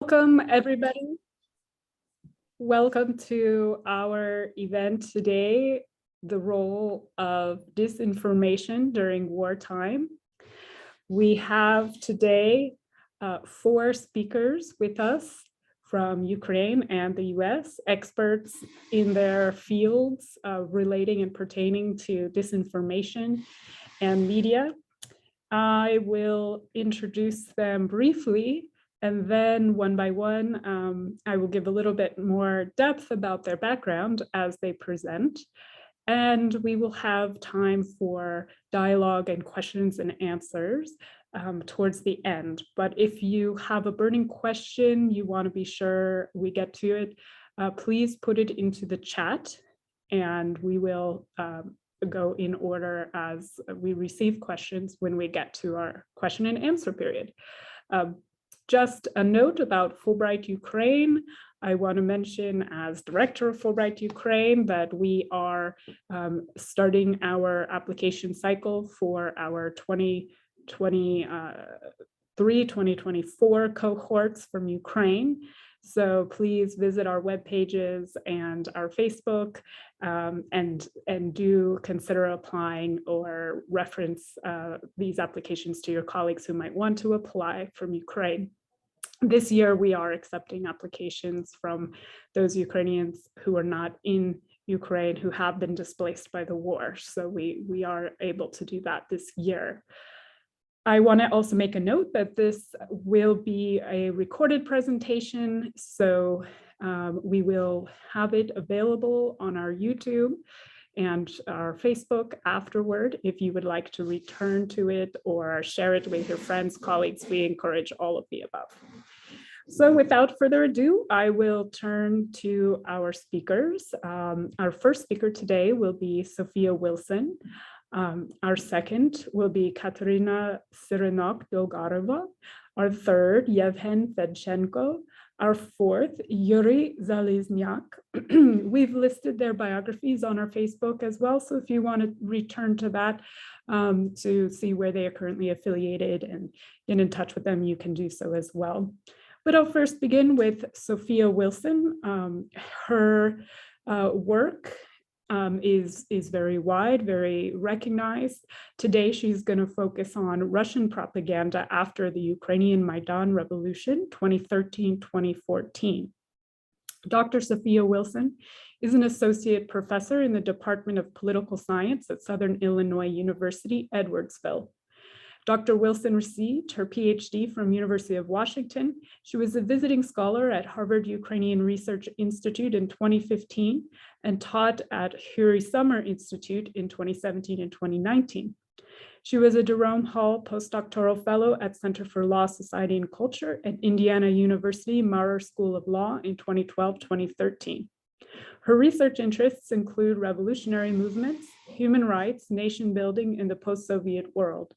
Welcome, everybody. Welcome to our event today, the role of disinformation during wartime. We have today 4 speakers with us from Ukraine and the US, experts in their fields relating and pertaining to disinformation and media. I will introduce them briefly, and then one by one, I will give a little bit more depth about their background as they present. And we will have time for dialogue and questions and answers towards the end. But if you have a burning question, you want to be sure we get to it, please put it into the chat and we will go in order as we receive questions when we get to our question and answer period. Just a note about Fulbright Ukraine. I want to mention as director of Fulbright Ukraine that we are starting our application cycle for our 2023-2024 cohorts from Ukraine. So please visit our web pages and our Facebook and do consider applying or reference these applications to your colleagues who might want to apply from Ukraine. This year, we are accepting applications from those Ukrainians who are not in Ukraine, who have been displaced by the war. So we are able to do that this year. I want to also make a note that this will be a recorded presentation, so we will have it available on our YouTube and our Facebook afterward. If you would like to return to it or share it with your friends, colleagues, we encourage all of the above. So without further ado, I will turn to our speakers. Our first speaker today will be Sophia Wilson. Our second will be Katerina Sirinyok-Dolgaryova. Our third, Yevhen Fedchenko. Our fourth, Yuriy Zaliznyak. We've listed their biographies on our Facebook as well, so if you want to return to that to see where they are currently affiliated and get in touch with them, you can do so as well. But I'll first begin with Sophia Wilson. Her work is very wide, very recognized. Today, she's going to focus on Russian propaganda after the Ukrainian Maidan Revolution, 2013-2014. Dr. Sophia Wilson is an associate professor in the Department of Political Science at Southern Illinois University, Edwardsville. Dr. Wilson received her PhD from University of Washington. She was a visiting scholar at Harvard Ukrainian Research Institute in 2015 and taught at Hury Summer Institute in 2017 and 2019. She was a Jerome Hall postdoctoral fellow at Center for Law, Society, and Culture at Indiana University Maurer School of Law in 2012-2013. Her research interests include revolutionary movements, human rights, nation building in the post-Soviet world.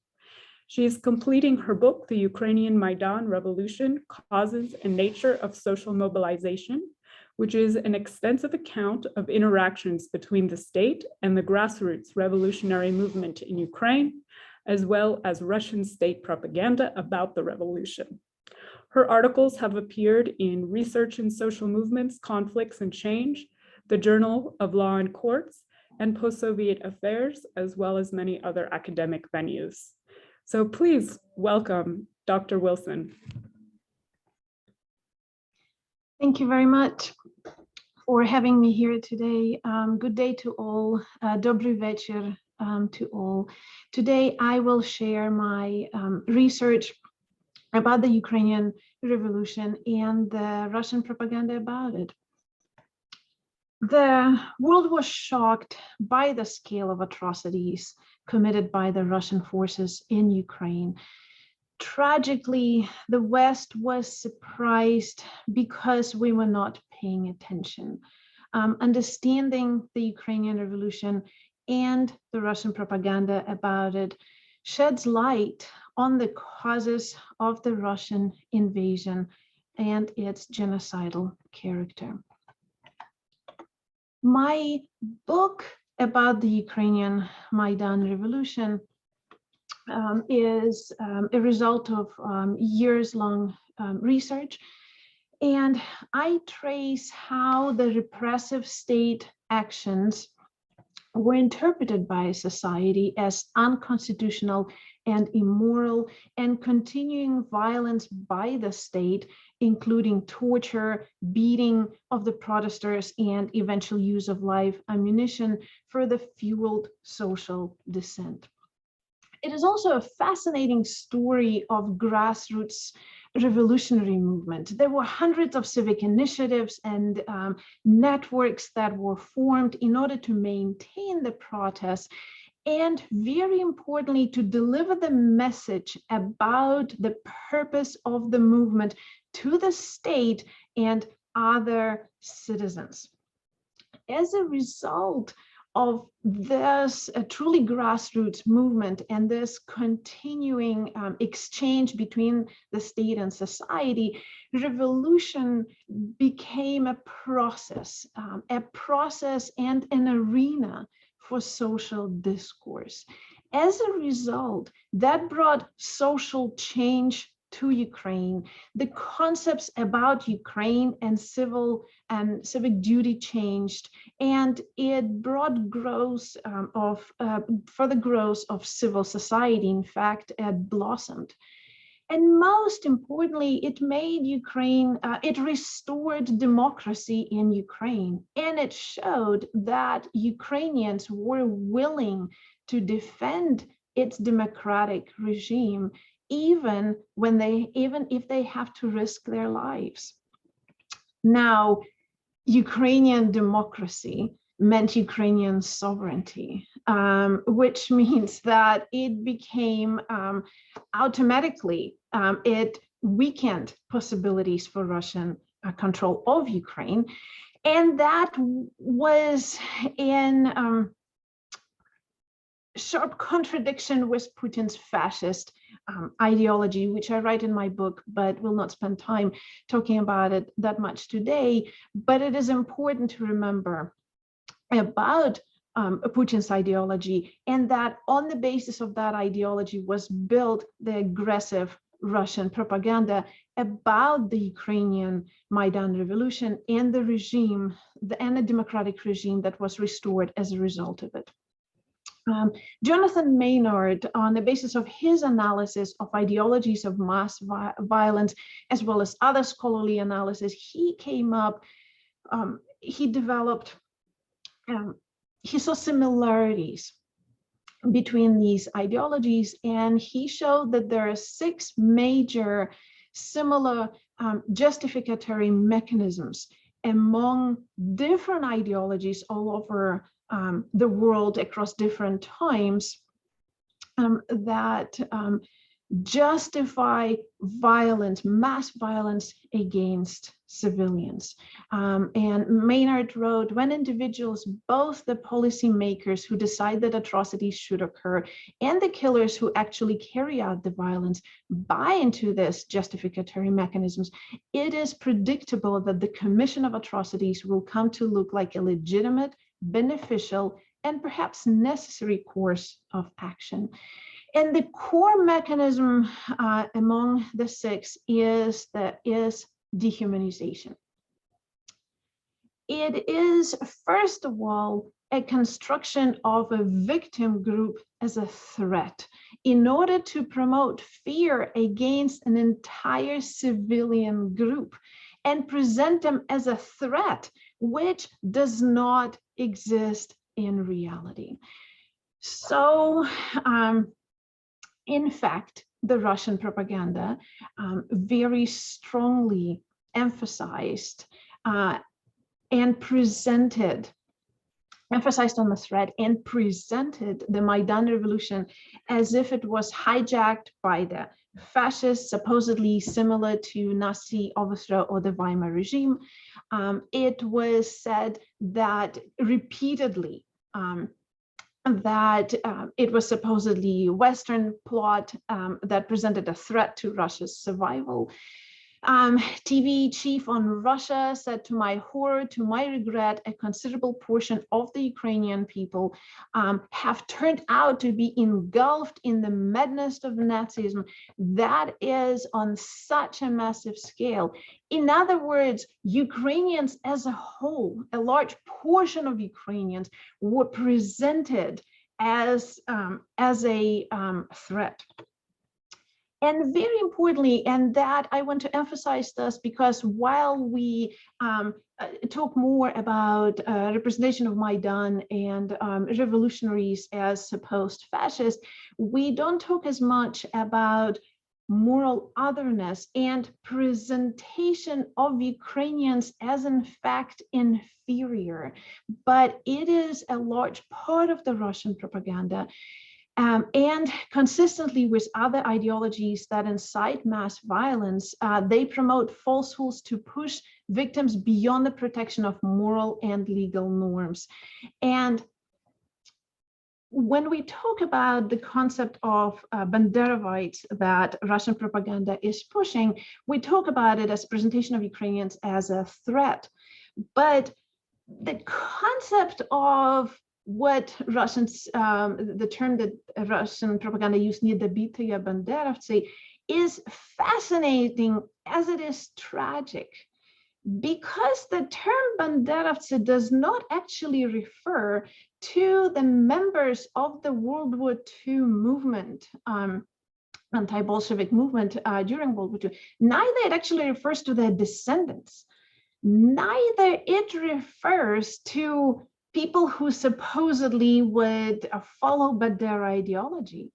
She is completing her book, The Ukrainian Maidan Revolution, Causes and Nature of Social Mobilization, which is an extensive account of interactions between the state and the grassroots revolutionary movement in Ukraine, as well as Russian state propaganda about the revolution. Her articles have appeared in Research in Social Movements, Conflicts and Change, the Journal of Law and Courts, and Post-Soviet Affairs, as well as many other academic venues. So please welcome Dr. Wilson. Thank you very much for having me here today. Good day to all. Dobry večer to all. Today I will share my research about the Ukrainian Revolution and the Russian propaganda about it. The world was shocked by the scale of atrocities committed by the Russian forces in Ukraine. Tragically, the West was surprised because we were not paying attention. Understanding the Ukrainian Revolution and the Russian propaganda about it sheds light on the causes of the Russian invasion and its genocidal character. My book about the Ukrainian Maidan Revolution is a result of years-long research And I trace how the repressive state actions were interpreted by society as unconstitutional and immoral, and continuing violence by the state, including torture, beating of the protesters, and eventual use of live ammunition, further fueled social dissent. It is also a fascinating story of grassroots revolutionary movement. There were hundreds of civic initiatives and networks that were formed in order to maintain the protests, and very importantly, to deliver the message about the purpose of the movement to the state and other citizens. As a result of this truly grassroots movement and this continuing exchange between the state and society, revolution became a process and an arena for social discourse. As a result, that brought social change to Ukraine. The concepts about Ukraine and civic duty changed, and it brought further growth of civil society. In fact, it blossomed. And most importantly, it made Ukraine, it restored democracy in Ukraine, and it showed that Ukrainians were willing to defend its democratic regime, even if they have to risk their lives. Now, Ukrainian democracy meant Ukrainian sovereignty, which means that it became automatically, it weakened possibilities for Russian control of Ukraine. And that was in sharp contradiction with Putin's fascist ideology, which I write in my book, but will not spend time talking about it that much today. But it is important to remember about Putin's ideology, and that on the basis of that ideology was built the aggressive Russian propaganda about the Ukrainian Maidan revolution and the regime, and the democratic regime that was restored as a result of it. Jonathan Maynard, on the basis of his analysis of ideologies of mass violence, as well as other scholarly analysis, he came up, he developed, he saw similarities between these ideologies, and he showed that there are 6 major similar justificatory mechanisms among different ideologies all over the world across different times that justify violence, mass violence against civilians. And Maynard wrote, when individuals, both the policymakers who decide that atrocities should occur and the killers who actually carry out the violence, buy into this justificatory mechanisms, it is predictable that the commission of atrocities will come to look like a legitimate, beneficial, and perhaps necessary course of action. And the core mechanism among the 6 is dehumanization. It is, first of all, a construction of a victim group as a threat in order to promote fear against an entire civilian group and present them as a threat, which does not exist in reality. So, in fact, the Russian propaganda very strongly emphasized and emphasized on the threat and presented the Maidan revolution as if it was hijacked by the fascists, supposedly similar to Nazi overthrow or the Weimar regime. It was said that repeatedly that it was supposedly a Western plot that presented a threat to Russia's survival. TV chief on Russia said, to my horror, to my regret, a considerable portion of the Ukrainian people have turned out to be engulfed in the madness of Nazism. That is on such a massive scale. In other words, Ukrainians as a whole, a large portion of Ukrainians were presented as a threat. And very importantly, and that I want to emphasize this because while we talk more about representation of Maidan and revolutionaries as supposed fascists, we don't talk as much about moral otherness and presentation of Ukrainians as in fact inferior. But it is a large part of the Russian propaganda. And consistently with other ideologies that incite mass violence, they promote falsehoods to push victims beyond the protection of moral and legal norms. And when we talk about the concept of Banderovites that Russian propaganda is pushing, we talk about it as presentation of Ukrainians as a threat. But the concept of what Russians, the term that Russian propaganda used, недобитые бандеровцы, is fascinating as it is tragic, because the term banderovцы does not actually refer to the members of the World War II movement, anti-Bolshevik movement during World War II. Neither it actually refers to their descendants. Neither it refers to people who supposedly would follow Bandera ideology.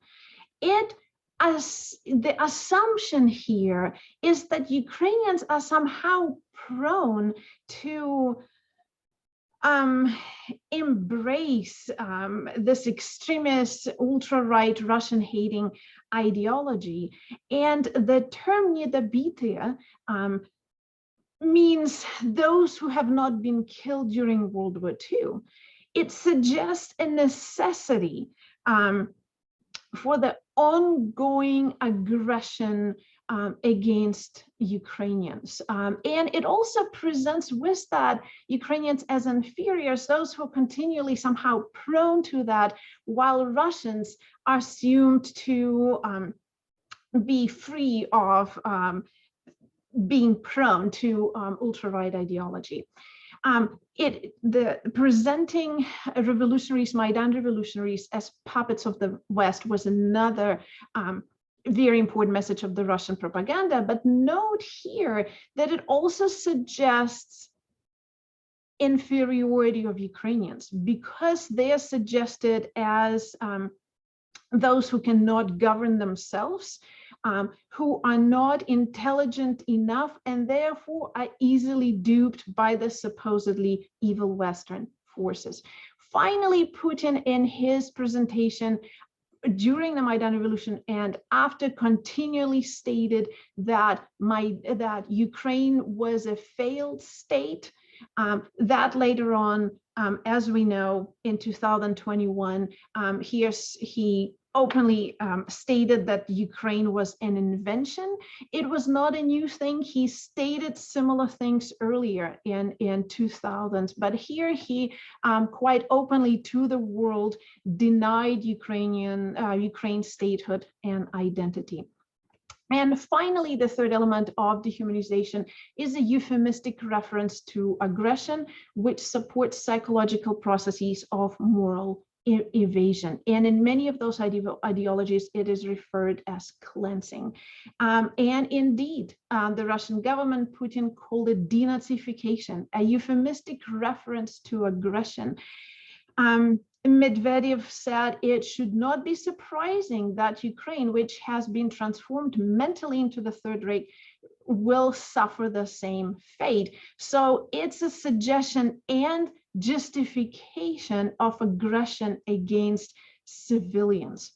The assumption here is that Ukrainians are somehow prone to embrace this extremist ultra-right Russian-hating ideology. And the term недобитые means those who have not been killed during World War II. It suggests a necessity for the ongoing aggression against Ukrainians. And it also presents with that Ukrainians as inferiors, those who are continually somehow prone to that, while Russians are assumed to be free of being prone to ultra-right ideology. Presenting revolutionaries, Maidan revolutionaries, as puppets of the West was another very important message of the Russian propaganda. But note here that it also suggests inferiority of Ukrainians, because they are suggested as those who cannot govern themselves, who are not intelligent enough, and therefore are easily duped by the supposedly evil Western forces. Finally, Putin, in his presentation during the Maidan Revolution and after, continually stated that Ukraine was a failed state, that later on, as we know, in 2021, he openly stated that Ukraine was an invention. It was not a new thing. He stated similar things earlier in 2000s, but here he quite openly to the world denied Ukraine's statehood and identity. And finally, the third element of dehumanization is a euphemistic reference to aggression, which supports psychological processes of moral evasion. And in many of those ideologies, it is referred as cleansing. And indeed, the Russian government, Putin, called it denazification, a euphemistic reference to aggression. Medvedev said it should not be surprising that Ukraine, which has been transformed mentally into the Third Reich, will suffer the same fate. So it's a suggestion and justification of aggression against civilians.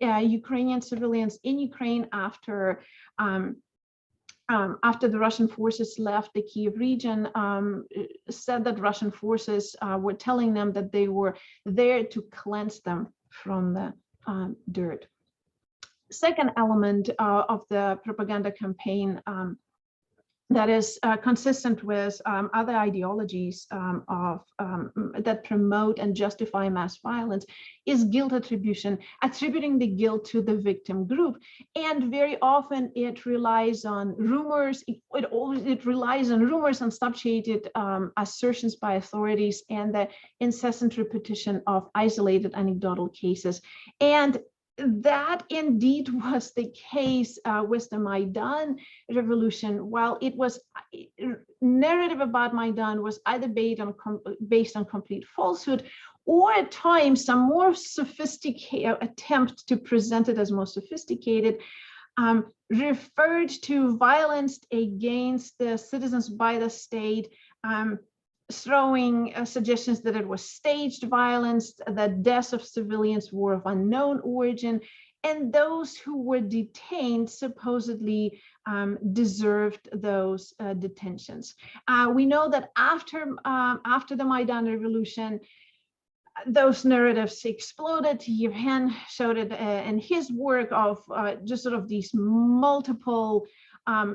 Ukrainian civilians in Ukraine, after the Russian forces left the Kyiv region, said that Russian forces were telling them that they were there to cleanse them from the dirt. Second element of the propaganda campaign that is consistent with other ideologies that promote and justify mass violence is guilt attribution, attributing the guilt to the victim group. And very often it relies on rumors, it relies on rumors and substantiated assertions by authorities and the incessant repetition of isolated anecdotal cases. And that indeed was the case with the Maidan revolution. While it was narrative about Maidan was either based on complete falsehood, or at times some more sophisticated attempt to present it as more sophisticated, referred to violence against the citizens by the state, throwing suggestions that it was staged violence, that deaths of civilians were of unknown origin, and those who were detained supposedly deserved those detentions. We know that after the Maidan revolution, those narratives exploded. Yevhen showed it in his work of just sort of these multiple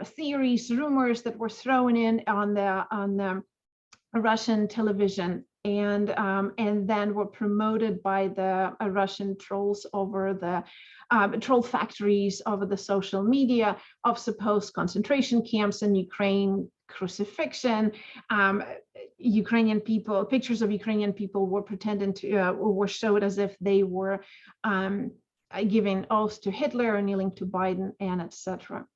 theories, rumors that were thrown in on the Russian television, and then were promoted by the Russian trolls over the troll factories over the social media of supposed concentration camps in Ukraine, crucifixion. Ukrainian people, pictures of Ukrainian people were pretending to were showed as if they were giving oaths to Hitler or kneeling to Biden, and etc.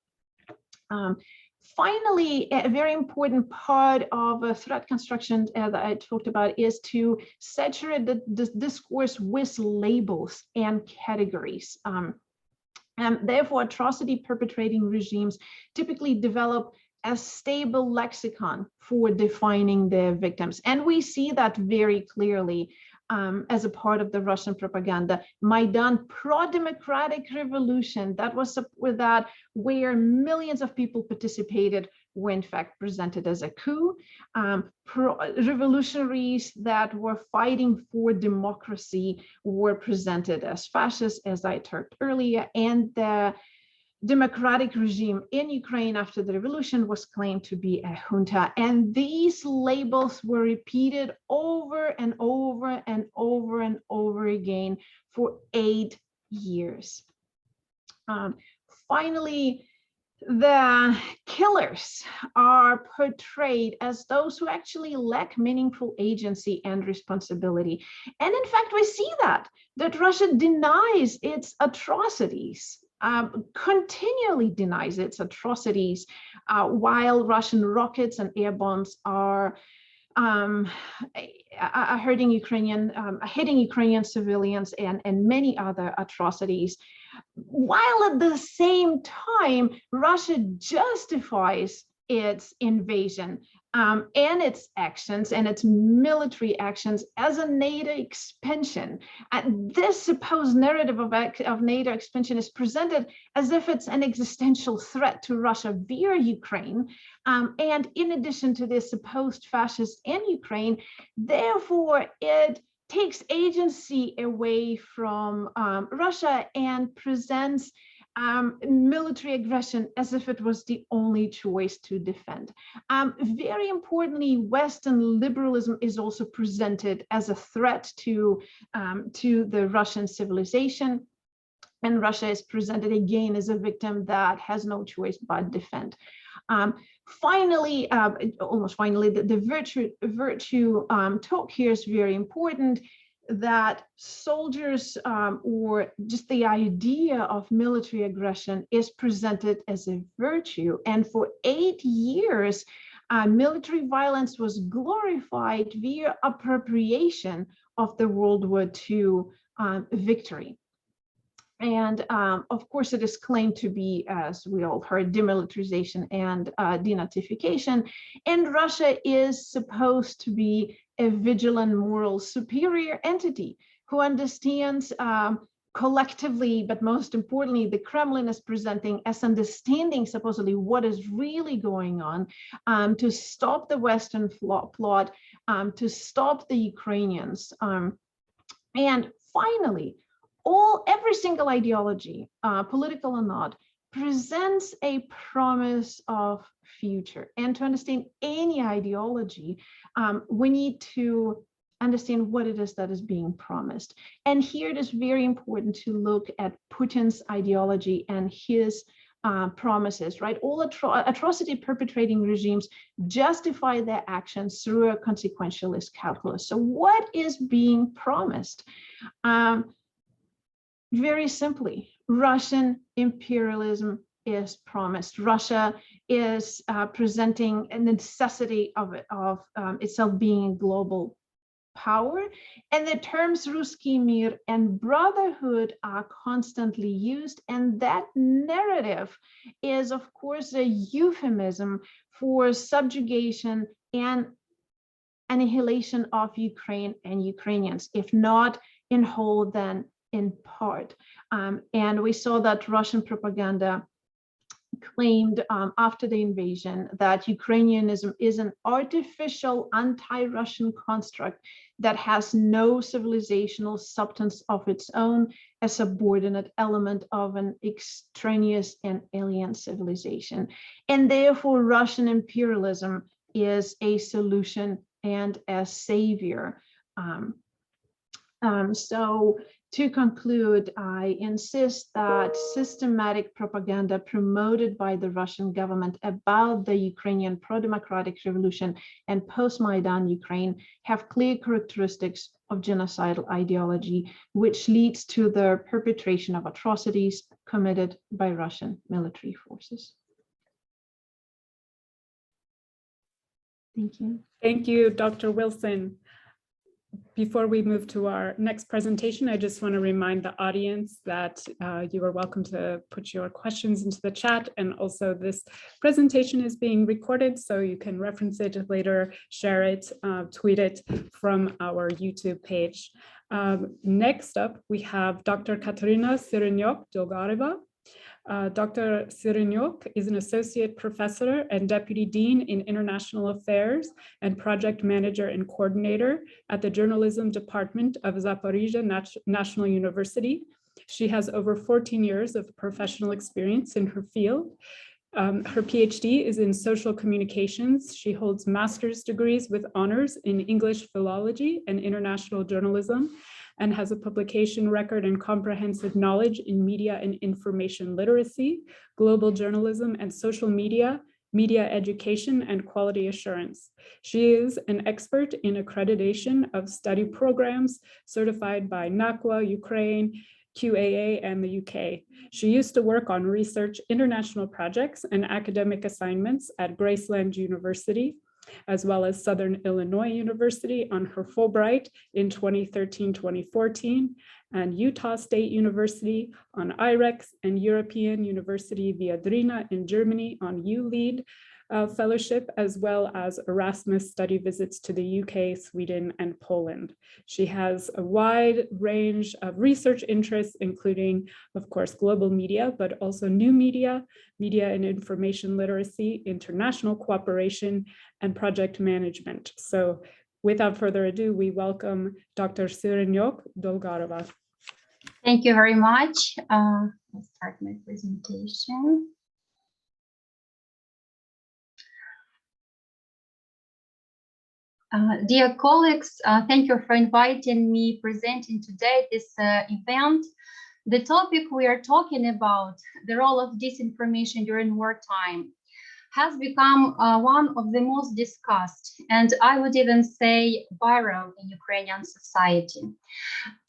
Finally, a very important part of threat construction that I talked about is to saturate the discourse with labels and categories. And therefore, atrocity perpetrating regimes typically develop a stable lexicon for defining their victims. And we see that very clearly as a part of the Russian propaganda. Maidan, pro-democratic revolution, that was where millions of people participated, were in fact presented as a coup. Revolutionaries that were fighting for democracy were presented as fascists, as I talked earlier, and the democratic regime in Ukraine after the revolution was claimed to be a junta. And these labels were repeated over and over and over and over again for 8 years. Finally, the killers are portrayed as those who actually lack meaningful agency and responsibility. And in fact, we see that Russia denies its atrocities. Continually denies its atrocities, while Russian rockets and air bombs are hitting Ukrainian civilians and many other atrocities, while at the same time Russia justifies its invasion and its actions and its military actions as a NATO expansion. This supposed narrative of NATO expansion is presented as if it's an existential threat to Russia via Ukraine. And in addition to this supposed fascist in Ukraine, therefore it takes agency away from Russia and presents military aggression as if it was the only choice to defend. Very importantly, Western liberalism is also presented as a threat to the Russian civilization, and Russia is presented again as a victim that has no choice but defend. Finally, almost finally, the virtue talk here is very important, that soldiers or just the idea of military aggression is presented as a virtue. And for 8 years, military violence was glorified via appropriation of the World War II victory. And of course, it is claimed to be, as we all heard, demilitarization and denazification. And Russia is supposed to be a vigilant, moral, superior entity who understands collectively, but most importantly, the Kremlin is presenting as understanding supposedly what is really going on, to stop the Western plot, to stop the Ukrainians. And finally, every single ideology, political or not, presents a promise of future. And to understand any ideology, we need to understand what it is that is being promised. And here it is very important to look at Putin's ideology and his promises, right? All atrocity perpetrating regimes justify their actions through a consequentialist calculus. So what is being promised? Very simply, Russian imperialism is promised. Russia is presenting a necessity of itself being a global power, and the terms Ruski Mir and brotherhood are constantly used, and that narrative is, of course, a euphemism for subjugation and annihilation of Ukraine and Ukrainians, if not in whole, then in part. And we saw that Russian propaganda claimed after the invasion that Ukrainianism is an artificial anti-Russian construct that has no civilizational substance of its own, a subordinate element of an extraneous and alien civilization. And therefore, Russian imperialism is a solution and a savior. So to conclude, I insist that systematic propaganda promoted by the Russian government about the Ukrainian pro-democratic revolution and post-Maidan Ukraine have clear characteristics of genocidal ideology, which leads to the perpetration of atrocities committed by Russian military forces. Thank you. Thank you, Dr. Wilson. Before we move to our next presentation, I just want to remind the audience that you are welcome to put your questions into the chat, and also this presentation is being recorded, so you can reference it later, share it, tweet it from our YouTube page. Next up, we have Dr. Katerina Sirinyok-Dolgaryova. Dr. Sirinyok is an associate professor and deputy dean in international affairs and project manager and coordinator at the journalism department of Zaporizhzhia National University. She has over 14 years of professional experience in her field. Her PhD is in social communications. She holds master's degrees with honors in English philology and international journalism, and has a publication record and comprehensive knowledge in media and information literacy, global journalism and social media, media education, and quality assurance. She is an expert in accreditation of study programs certified by NACWA, Ukraine, QAA, and the UK. She used to work on research, international projects, and academic assignments at Graceland University, as well as Southern Illinois University on her Fulbright in 2013-2014, and Utah State University on IREX, and European University Viadrina in Germany on ULEAD fellowship, as well as Erasmus study visits to the UK, Sweden, and Poland. She has a wide range of research interests, including, of course, global media, but also new media, media and information literacy, international cooperation, and project management. So without further ado, we welcome Dr. Sirinyok-Dolgaryova. Thank you very much. I'll start my presentation. Dear colleagues, thank you for inviting me presenting today this event. The topic we are talking about, the role of disinformation during wartime, has become one of the most discussed, and I would even say viral in Ukrainian society.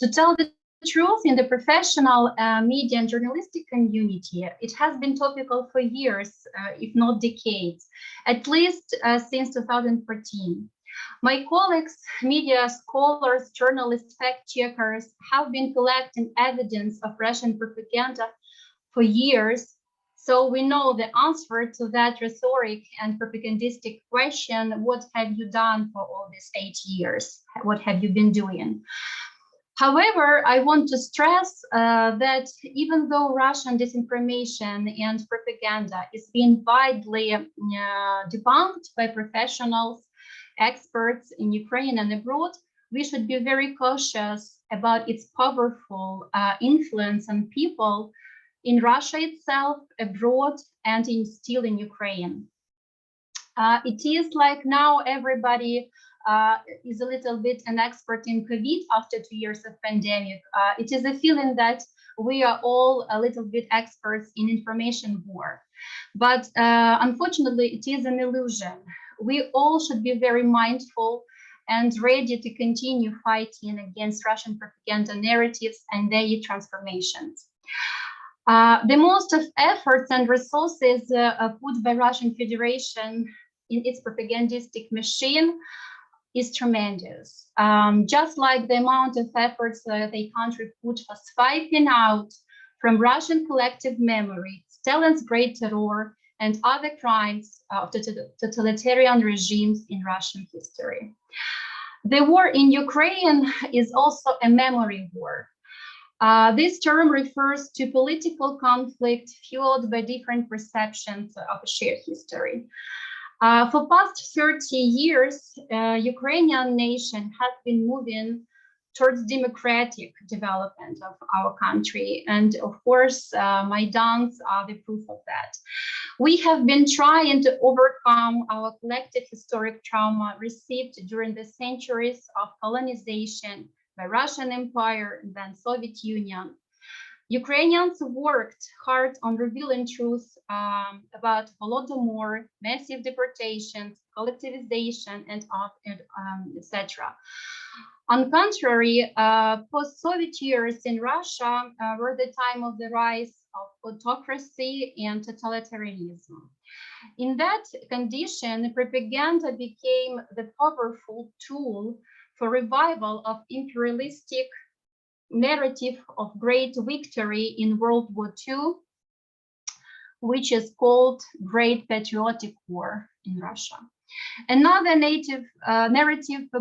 To tell the truth, in the professional media and journalistic community, it has been topical for years, if not decades, at least since 2014. My colleagues, media scholars, journalists, fact checkers have been collecting evidence of Russian propaganda for years. So we know the answer to that rhetoric and propagandistic question: what have you done for all these 8 years? What have you been doing? However, I want to stress that even though Russian disinformation and propaganda is being widely debunked by professionals, experts in Ukraine and abroad, we should be very cautious about its powerful influence on people in Russia itself, abroad, and still in Ukraine. It is like now everybody is a little bit an expert in COVID after 2 years of pandemic. It is a feeling that we are all a little bit experts in information war. But unfortunately, it is an illusion. We all should be very mindful and ready to continue fighting against Russian propaganda narratives and their transformations. The most of efforts and resources put by Russian Federation in its propagandistic machine is tremendous. Just like the amount of efforts the country put for swiping out from Russian collective memory Stalin's Great Terror and other crimes of totalitarian regimes in Russian history. The war in Ukraine is also a memory war. This term refers to political conflict fueled by different perceptions of a shared history. For past 30 years, Ukrainian nation has been moving towards democratic development of our country. And of course, Maidans are the proof of that. We have been trying to overcome our collective historic trauma received during the centuries of colonization by Russian Empire and then Soviet Union. Ukrainians worked hard on revealing truth about Holodomor, massive deportations, collectivization, and etc. On contrary, post-Soviet years in Russia were the time of the rise of autocracy and totalitarianism. In that condition, propaganda became the powerful tool for revival of imperialistic narrative of great victory in World War II, which is called Great Patriotic War in Russia. Another narrative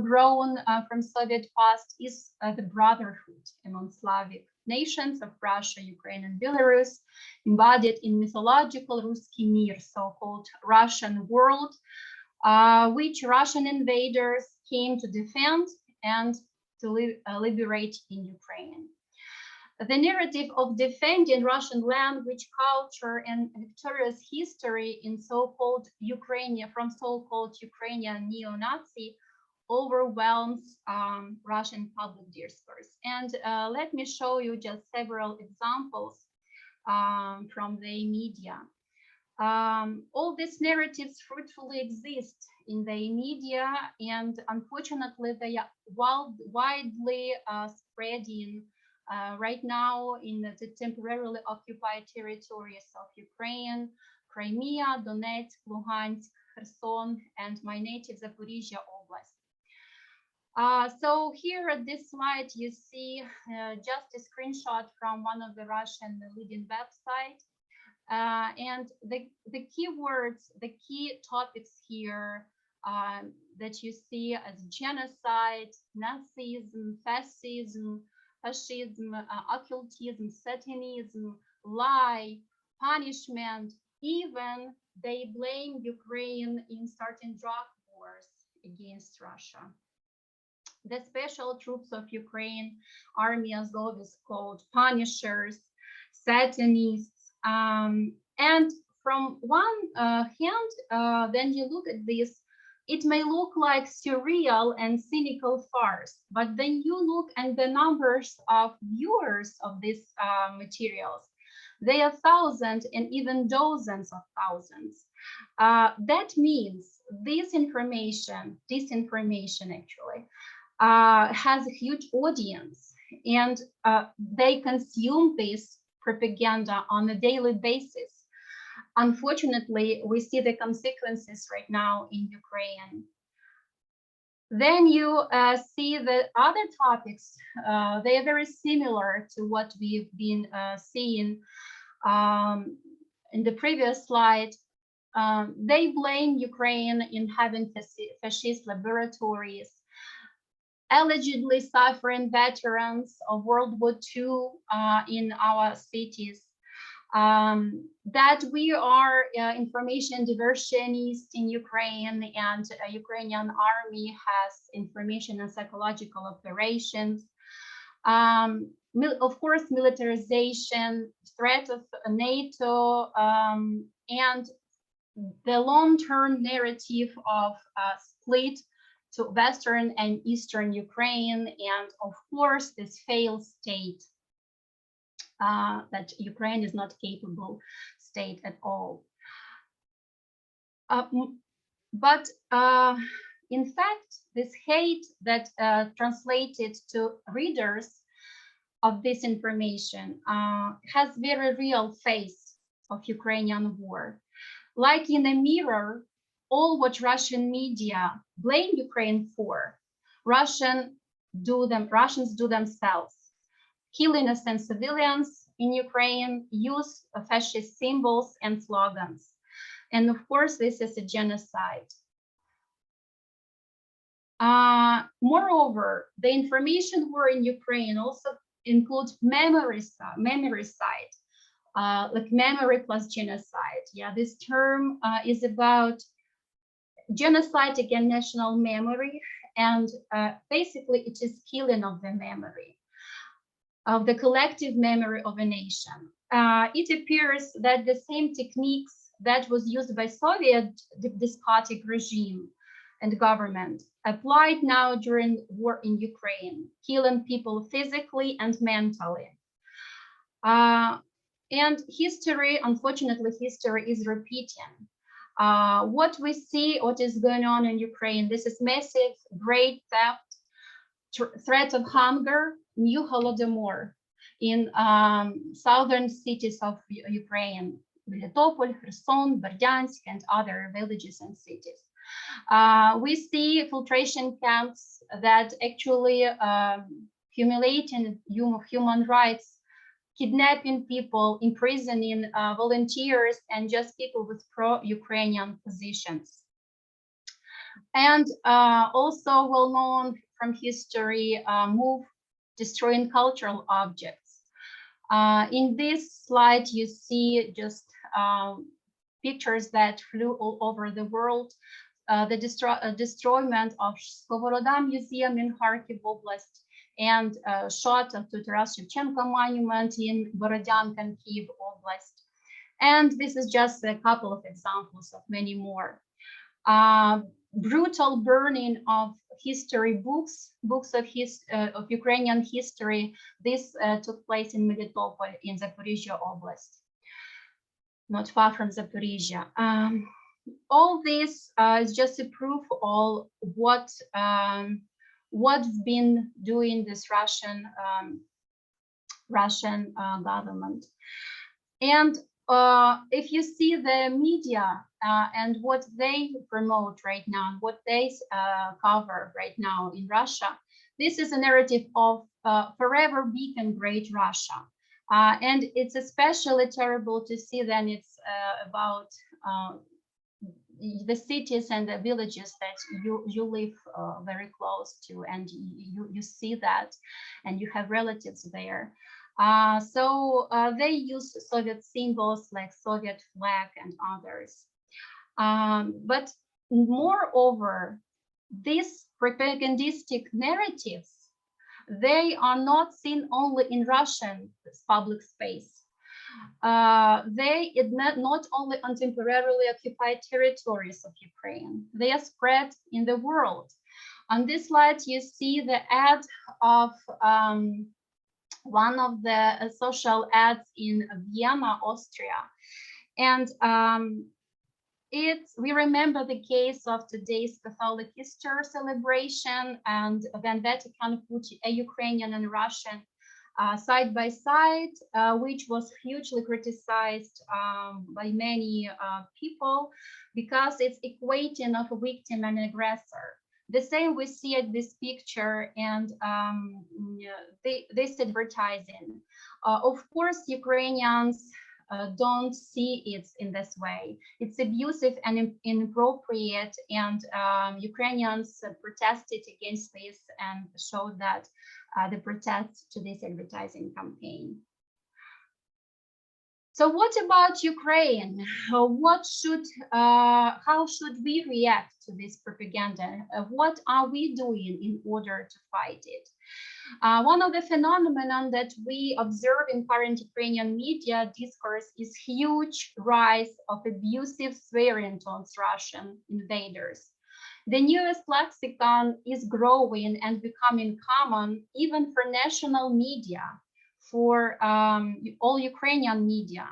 grown from Soviet past is the brotherhood among Slavic nations of Russia, Ukraine, and Belarus, embodied in mythological Ruski Mir, so-called Russian world, which Russian invaders came to defend and to liberate in Ukraine. The narrative of defending Russian language, culture, and victorious history in so-called Ukrainian, from so-called Ukrainian neo-Nazi overwhelms Russian public discourse. And let me show you just several examples from the media. All these narratives fruitfully exist in the media, and unfortunately they are widely spreading right now in the temporarily occupied territories of Ukraine, Crimea, Donetsk, Luhansk, Kherson, and my native Zaporizhzhia Oblast. So here at this slide, you see just a screenshot from one of the Russian leading websites. And the keywords, the key topics here that you see as genocide, Nazism, fascism, occultism, satanism, lie, punishment. Even they blame Ukraine in starting drug wars against Russia. The special troops of Ukraine, Army Azov, is called punishers, satanists. And from one hand, then you look at this, it may look like surreal and cynical farce, but then you look at the numbers of viewers of these materials. They are thousands and even dozens of thousands. That means disinformation actually has a huge audience, and they consume this propaganda on a daily basis. Unfortunately, we see the consequences right now in Ukraine. Then you see the other topics. They are very similar to what we've been seeing in the previous slide. They blame Ukraine in having fascist laboratories, allegedly suffering veterans of World War II in our cities. that we are information diversionist in Ukraine, and Ukrainian army has information and psychological operations. Of course, militarization, threat of NATO, and the long-term narrative of split to Western and Eastern Ukraine, and of course, this failed state. That Ukraine is not capable state at all. But in fact, this hate that translated to readers of this information has very real face of Ukrainian war. Like in a mirror, all what Russian media blame Ukraine for, Russians do themselves. Kill innocent civilians in Ukraine, use fascist symbols and slogans. And of course, this is a genocide. Moreover, the information war in Ukraine also includes memory side, like memory plus genocide. Yeah, this term is about genocide against national memory, and basically it is killing of the memory, of the collective memory of a nation. It appears that the same techniques that was used by Soviet despotic regime and government applied now during war in Ukraine, killing people physically and mentally. And history, unfortunately, history is repeating. What we see, what is going on in Ukraine, this is massive, great theft, threat of hunger, new Holodomor in southern cities of Ukraine, Melitopol, Kherson, Berdyansk, and other villages and cities. We see filtration camps that actually humiliating human rights, kidnapping people, imprisoning volunteers, and just people with pro-Ukrainian positions. And also well known from history, move destroying cultural objects. In this slide, you see just pictures that flew all over the world. The destroyment of Skovoroda Museum in Kharkiv Oblast, and shot to Taras Shevchenko monument in Borodyanka and Kyiv Oblast. And this is just a couple of examples of many more. Brutal burning of history books of Ukrainian history. This took place in Melitopol in Zaporizhzhia Oblast, not far from Zaporizhzhia. All this is just a proof of what's been doing this Russian government. And if you see the media and what they promote right now, what they cover right now in Russia, this is a narrative of forever big and great Russia. And it's especially terrible to see then it's about the cities and the villages that you live very close to, and you see that, and you have relatives there. So they use Soviet symbols like Soviet flag and others. But moreover, these propagandistic narratives, they are not seen only in Russian public space. They not only on temporarily occupied territories of Ukraine, they are spread in the world. On this slide, you see the ad of one of the social ads in Vienna, Austria. And we remember the case of today's Catholic Easter celebration, and when Vatican put a Ukrainian and Russian side by side, which was hugely criticized by many people because it's equating of a victim and aggressor. The same we see at this picture and this advertising. Of course, Ukrainians don't see it in this way. It's abusive and inappropriate, and Ukrainians protested against this and showed that the protest to this advertising campaign. So what about Ukraine? How should we react to this propaganda? What are we doing in order to fight it? One of the phenomena that we observe in current Ukrainian media discourse is huge rise of abusive swearing towards Russian invaders. The newest lexicon is growing and becoming common even for national media, for all Ukrainian media.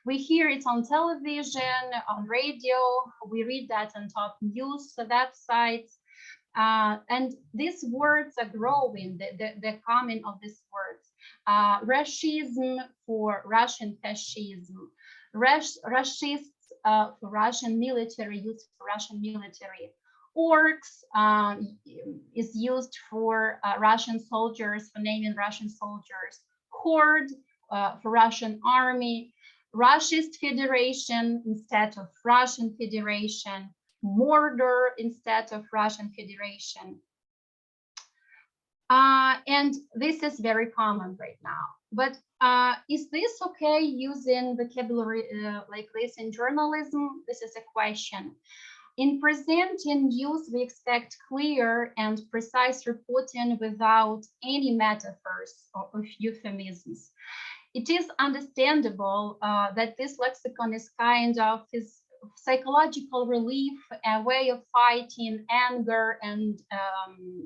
We hear it on television, on radio, we read that on top news websites. And these words are growing, the coming of these words. Racism for Russian fascism, racists for Russian military, used for Russian military. Orcs is used for Russian soldiers, for naming Russian soldiers. Horde for Russian army. Russist Federation instead of Russian Federation. Murder instead of Russian Federation. And this is very common right now. But is this okay using vocabulary like this in journalism? This is a question. In presenting news, we expect clear and precise reporting without any metaphors or euphemisms. It is understandable that this lexicon is kind of psychological relief, a way of fighting anger and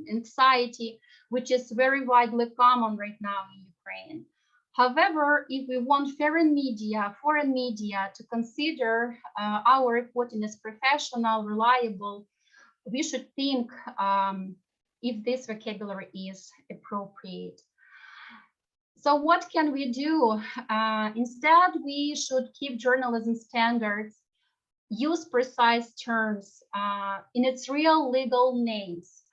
anxiety, which is very widely common right now in Ukraine. However, if we want foreign media to consider our reporting as professional, reliable, we should think if this vocabulary is appropriate. So what can we do? Instead, we should keep journalism standards, use precise terms in its real legal names,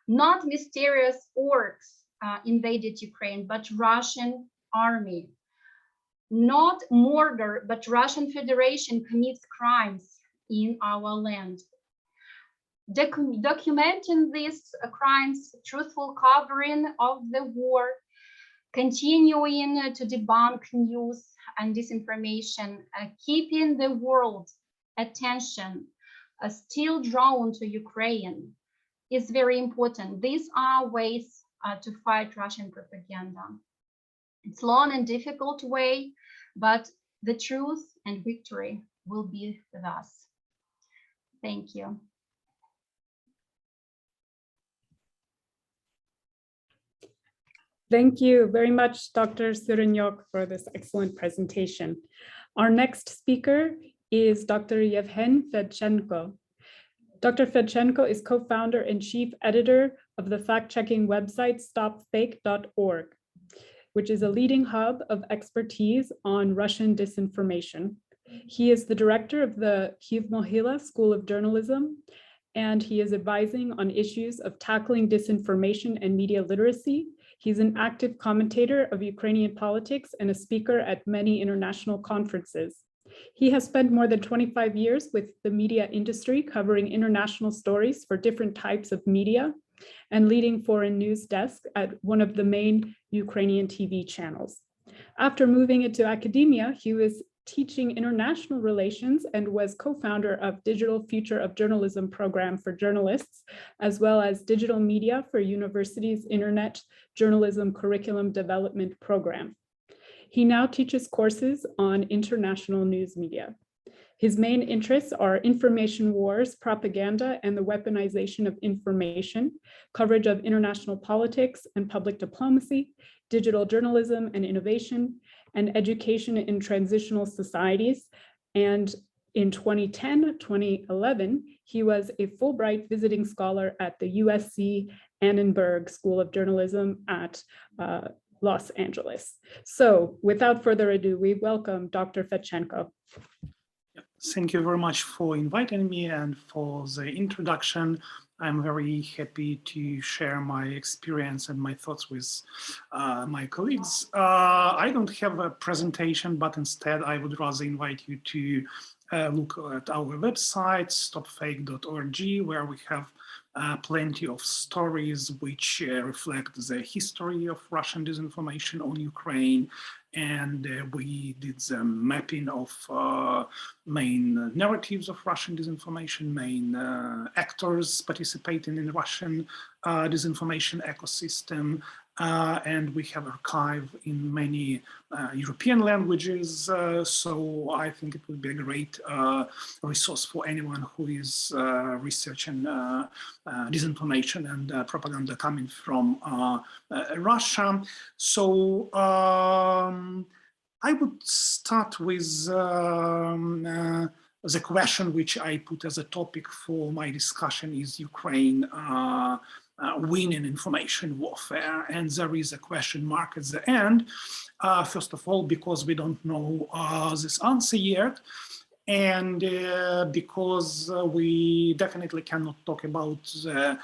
not mysterious orcs invaded Ukraine, but Russian army, not murder, but Russian Federation commits crimes in our land. Documenting these crimes, truthful covering of the war, continuing to debunk news and disinformation, keeping the world attention still drawn to Ukraine is very important. These are ways to fight Russian propaganda. It's long and difficult way, but the truth and victory will be with us. Thank you. Thank you very much, Dr. Sirinyok, for this excellent presentation. Our next speaker is Dr. Yevhen Fedchenko. Dr. Fedchenko is co-founder and chief editor of the fact-checking website stopfake.org, which is a leading hub of expertise on Russian disinformation. He is the director of the Kyiv-Mohyla School of Journalism, and he is advising on issues of tackling disinformation and media literacy. He's an active commentator of Ukrainian politics and a speaker at many international conferences. He has spent more than 25 years with the media industry, covering international stories for different types of media and leading foreign news desk at one of the main Ukrainian TV channels. After moving into academia, he was teaching international relations and was co-founder of Digital Future of Journalism program for journalists, as well as Digital Media for University's Internet Journalism Curriculum Development Program. He now teaches courses on international news media. His main interests are information wars, propaganda, and the weaponization of information, coverage of international politics and public diplomacy, digital journalism and innovation, and education in transitional societies. And in 2010-2011, he was a Fulbright visiting scholar at the USC Annenberg School of Journalism at Los Angeles. So without further ado, we welcome Dr. Fedchenko. Thank you very much for inviting me and for the introduction. I'm very happy to share my experience and my thoughts with my colleagues. I don't have a presentation, but instead I would rather invite you to look at our website, stopfake.org, where we have plenty of stories which reflect the history of Russian disinformation on Ukraine. And we did the mapping of main narratives of Russian disinformation, main actors participating in Russian disinformation ecosystem. And we have archived in many European languages, so I think it would be a great resource for anyone who is researching disinformation and propaganda coming from Russia. So I would start with the question which I put as a topic for my discussion is Ukraine winning information warfare, and there is a question mark at the end. First of all, because we don't know this answer yet, and because we definitely cannot talk about the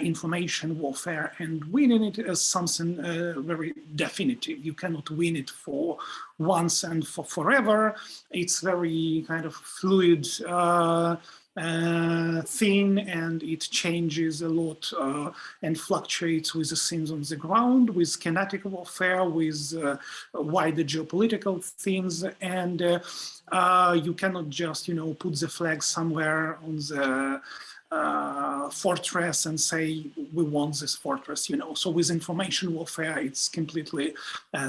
information warfare and winning it as something very definitive. You cannot win it for once and for forever. It's very kind of fluid thing, and it changes a lot and fluctuates with the things on the ground, with kinetic warfare, with wider geopolitical things, and you cannot just, you know, put the flag somewhere on the fortress and say we want this fortress, you know. So with information warfare, it's completely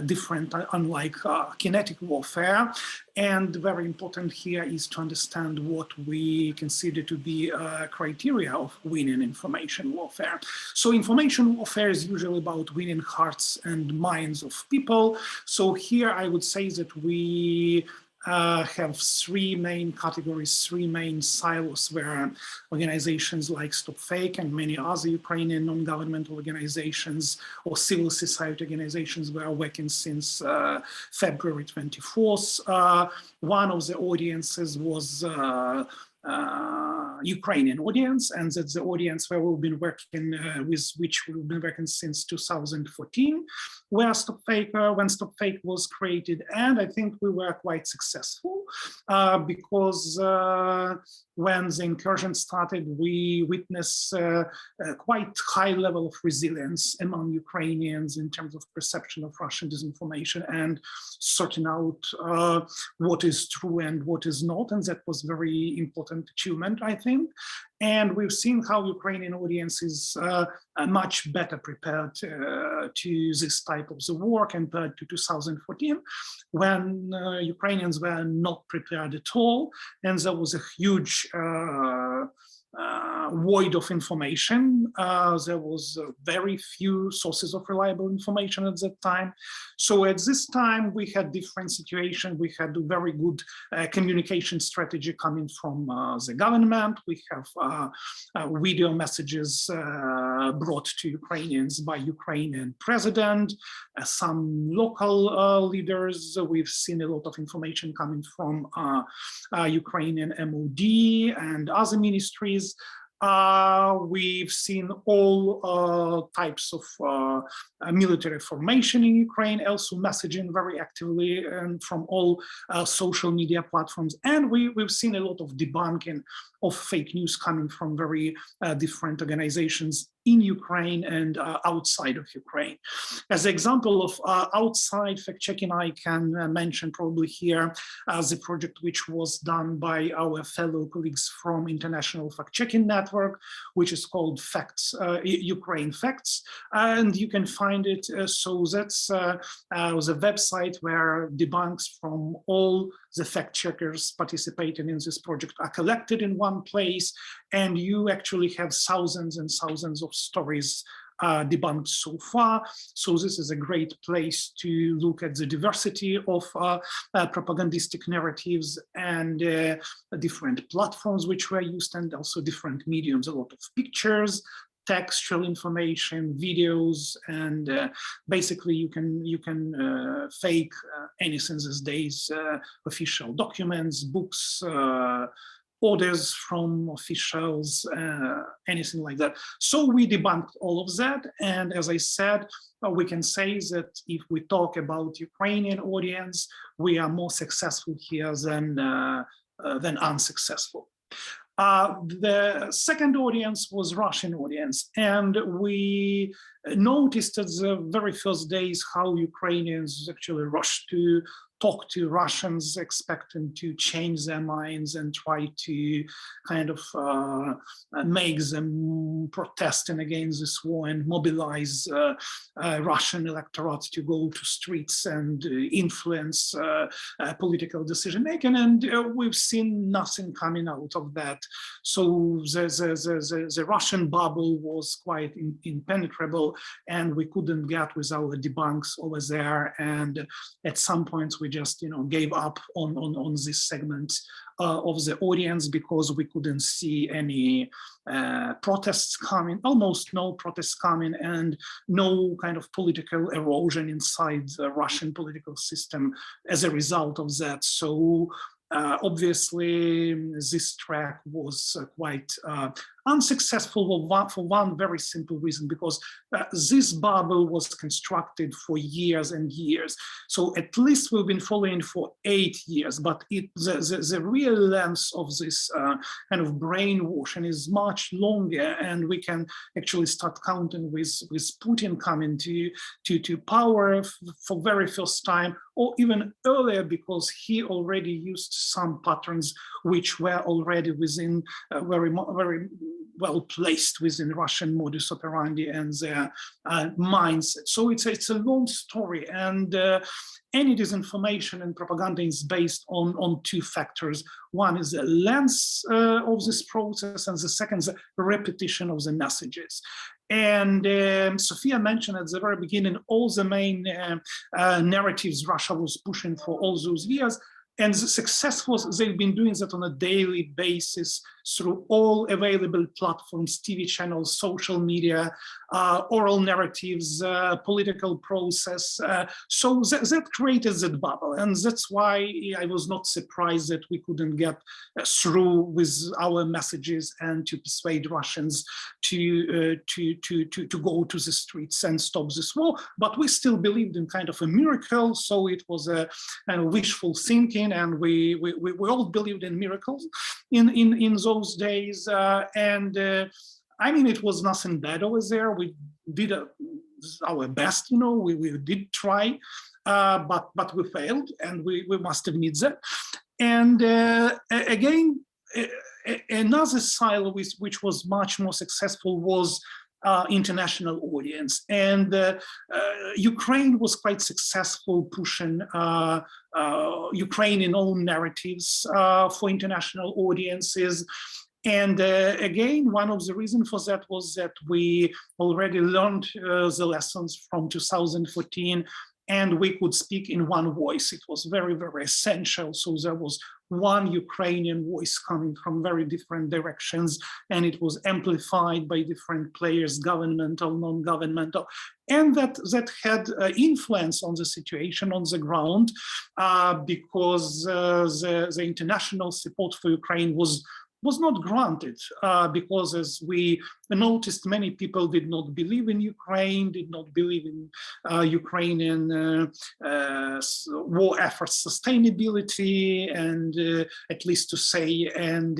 different, unlike kinetic warfare. And very important here is to understand what we consider to be criteria of winning information warfare. So information warfare is usually about winning hearts and minds of people. So here I would say that we have three main categories, three main silos where organizations like Stop Fake and many other Ukrainian non-governmental organizations or civil society organizations were working since February 24th. One of the audiences was Ukrainian audience, and that's the audience where we've been working with which we've been working since 2014, when Stop Fake was created, and I think we were quite successful because when the incursion started, we witnessed a quite high level of resilience among Ukrainians in terms of perception of Russian disinformation and sorting out what is true and what is not, and that was very important achievement, I think. And we've seen how Ukrainian audience is much better prepared to this type of the war compared to 2014, when Ukrainians were not prepared at all, and there was a huge void of information. There was very few sources of reliable information at that time. So at this time, we had different situation. We had a very good communication strategy coming from the government. We have video messages brought to Ukrainians by Ukrainian president, some local leaders. We've seen a lot of information coming from Ukrainian MOD and other ministries. We've seen all types of military formation in Ukraine, also messaging very actively and from all social media platforms. And we've seen a lot of debunking of fake news coming from very different organizations in Ukraine and outside of Ukraine. As an example of outside fact-checking, I can mention probably here the project which was done by our fellow colleagues from International Fact-Checking Network, which is called Ukraine Facts. And you can find it, so that's the website where debunks from all the fact-checkers participating in this project are collected in one place, and you actually have thousands and thousands of stories debunked so far. So this is a great place to look at the diversity of propagandistic narratives and different platforms which were used, and also different mediums, a lot of pictures, textual information, videos, and basically you can fake anything these days, official documents, books, orders from officials, anything like that. So we debunked all of that, and as I said, we can say that if we talk about Ukrainian audience, we are more successful here than unsuccessful. The second audience was Russian audience, and we noticed at the very first days how Ukrainians actually rushed to talk to Russians, expecting to change their minds and try to kind of make them protesting against this war and mobilize Russian electorate to go to streets and influence political decision making. And we've seen nothing coming out of that. So the Russian bubble was quite impenetrable, and we couldn't get with our debunks over there. And at some points we just gave up on this segment of the audience, because we couldn't see any protests coming, almost no protests coming, and no kind of political erosion inside the Russian political system as a result of that. So obviously this track was quite unsuccessful for one very simple reason, because this bubble was constructed for years and years. So at least we've been following for 8 years, but the real length of this kind of brainwashing is much longer, and we can actually start counting with Putin coming to power for very first time, or even earlier, because he already used some patterns which were already within very well placed within Russian modus operandi and their mindset. So it's a long story, and any disinformation and propaganda is based on two factors. One is the length of this process, and the second is the repetition of the messages. And Sophia mentioned at the very beginning all the main narratives Russia was pushing for all those years. And the success was they've been doing that on a daily basis through all available platforms, TV channels, social media, oral narratives, political process. So that created that bubble. And that's why I was not surprised that we couldn't get through with our messages and to persuade Russians to go to the streets and stop this war. But we still believed in kind of a miracle. So it was a kind of wishful thinking. And we all believed in miracles in those days. I mean, it was nothing bad over there. We did our best, we did try, but we failed, and we must admit that. And again, another side which was much more successful was international audience, and Ukraine was quite successful pushing Ukrainian own narratives for international audiences. And again, one of the reasons for that was that we already learned the lessons from 2014, and we could speak in one voice. It was very, very essential. So there was one Ukrainian voice coming from very different directions, and it was amplified by different players, governmental, non-governmental, and that had influence on the situation on the ground, because the international support for Ukraine was not granted, because, as we noticed, many people did not believe in Ukraine, did not believe in Ukrainian war efforts sustainability, and at least to say, and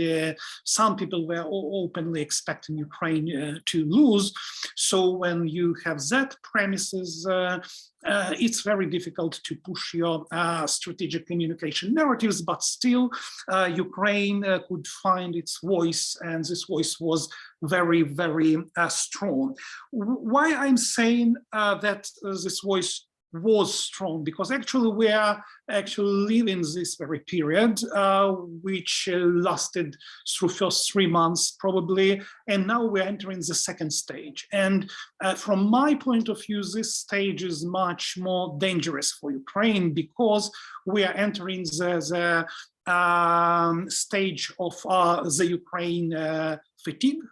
some people were openly expecting Ukraine to lose. So when you have that premises, it's very difficult to push your strategic communication narratives, but still Ukraine could find its voice, and this voice was very, very strong. Why I'm saying that this voice was strong? Because actually we are living this very period, which lasted through first 3 months probably, and now we're entering the second stage. And from my point of view, this stage is much more dangerous for Ukraine, because we are entering the stage of the Ukraine fatigue,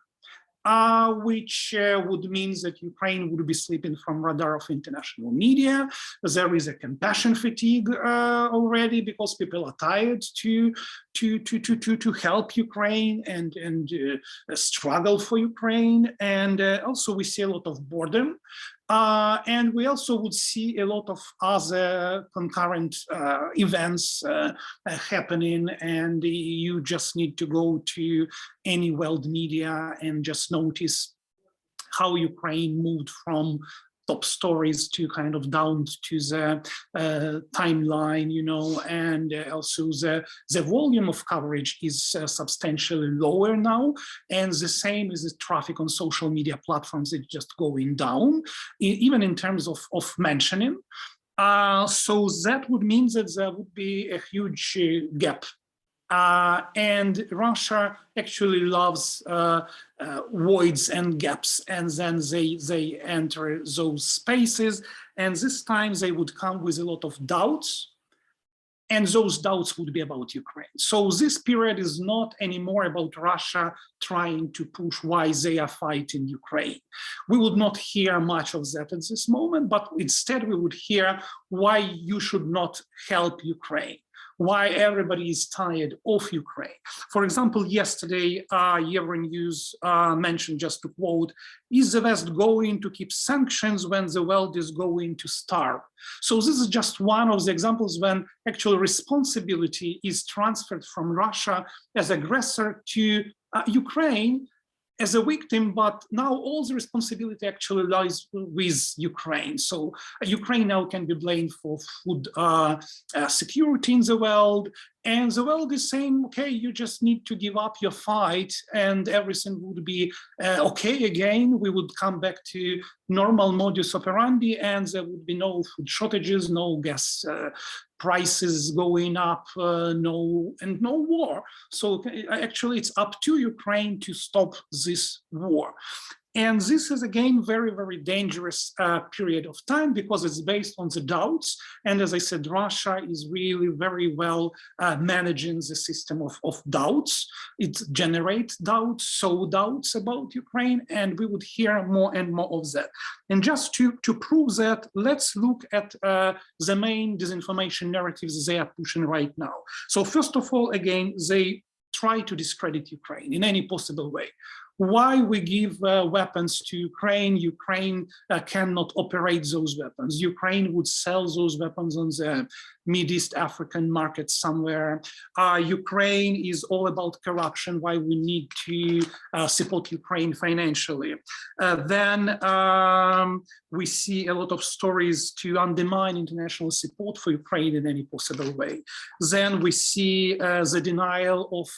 which would mean that Ukraine would be slipping from radar of international media. There is a compassion fatigue already, because people are tired to to help Ukraine and struggle for Ukraine. And also we see a lot of boredom. And we also would see a lot of other concurrent events happening, and you just need to go to any world media and just notice how Ukraine moved from top stories to kind of down to the timeline, you know, and also the volume of coverage is substantially lower now, and the same is the traffic on social media platforms. It's just going down, even in terms of mentioning. So that would mean that there would be a huge gap. And Russia actually loves voids and gaps, and then they enter those spaces, and this time they would come with a lot of doubts, and those doubts would be about Ukraine. So this period is not anymore about Russia trying to push why they are fighting Ukraine. We would not hear much of that at this moment, but instead we would hear why you should not help Ukraine, why everybody is tired of Ukraine. For example, yesterday, Euronews mentioned, just to quote, "Is the West going to keep sanctions when the world is going to starve?" So this is just one of the examples when actual responsibility is transferred from Russia as aggressor to Ukraine as a victim, but now all the responsibility actually lies with Ukraine. So Ukraine now can be blamed for food security in the world, and the world is saying, okay, you just need to give up your fight and everything would be okay again. We would come back to normal modus operandi, and there would be no food shortages, no gas prices going up, no war. So actually it's up to Ukraine to stop this war. And this is, again, very, very dangerous period of time because it's based on the doubts. And as I said, Russia is really very well managing the system of doubts. It generates doubts, so doubts about Ukraine, and we would hear more and more of that. And just to prove that, let's look at the main disinformation narratives they are pushing right now. So first of all, again, they try to discredit Ukraine in any possible way. Why we give weapons to Ukraine? Ukraine cannot operate those weapons. Ukraine would sell those weapons on the Mid-East African market somewhere. Ukraine is all about corruption, why we need to support Ukraine financially. Then we see a lot of stories to undermine international support for Ukraine in any possible way. Then we see the denial of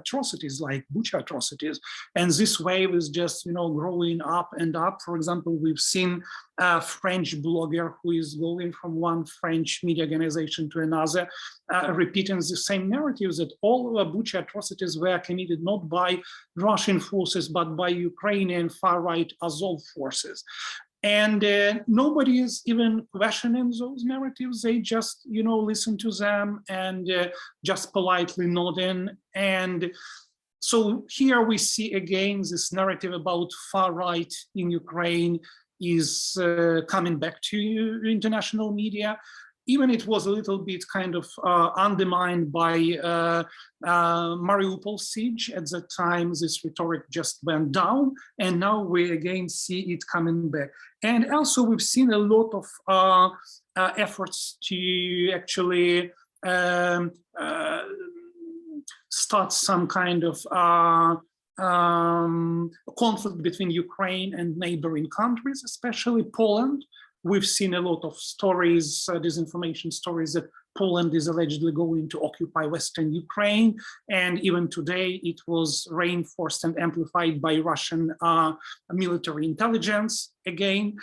atrocities like Bucha atrocities. And this wave is just, you know, growing up and up. For example, we've seen a French blogger who is going from one French media organization to another, repeating the same narratives that all of Bucha atrocities were committed not by Russian forces, but by Ukrainian far-right Azov forces. And nobody is even questioning those narratives. They just, you know, listen to them and just politely nodding. And so here we see again this narrative about far-right in Ukraine is coming back to international media. Even it was a little bit kind of undermined by Mariupol siege. At that time, this rhetoric just went down, and now we again see it coming back. And also we've seen a lot of efforts to actually start some kind of conflict between Ukraine and neighboring countries, especially Poland. We've seen a lot of stories, disinformation stories, that Poland is allegedly going to occupy Western Ukraine. And even today, it was reinforced and amplified by Russian military intelligence again.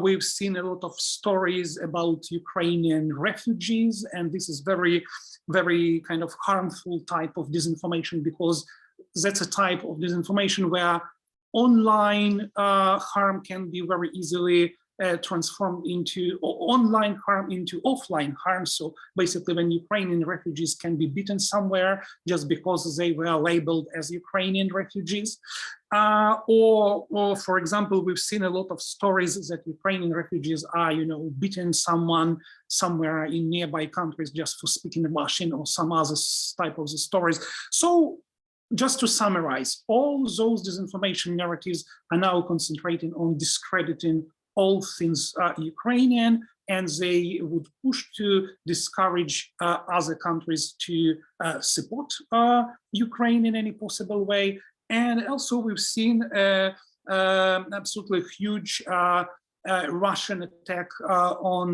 We've seen a lot of stories about Ukrainian refugees, and this is very, very kind of harmful type of disinformation, because that's a type of disinformation where online harm can be very easily transformed into online harm into offline harm. So basically, when Ukrainian refugees can be beaten somewhere just because they were labeled as Ukrainian refugees. Or, for example, we've seen a lot of stories that Ukrainian refugees are, beating someone somewhere in nearby countries just for speaking Russian, or some other type of the stories. So just to summarize, all those disinformation narratives are now concentrating on discrediting all things Ukrainian, and they would push to discourage other countries to support Ukraine in any possible way. And also we've seen absolutely huge Russian attack on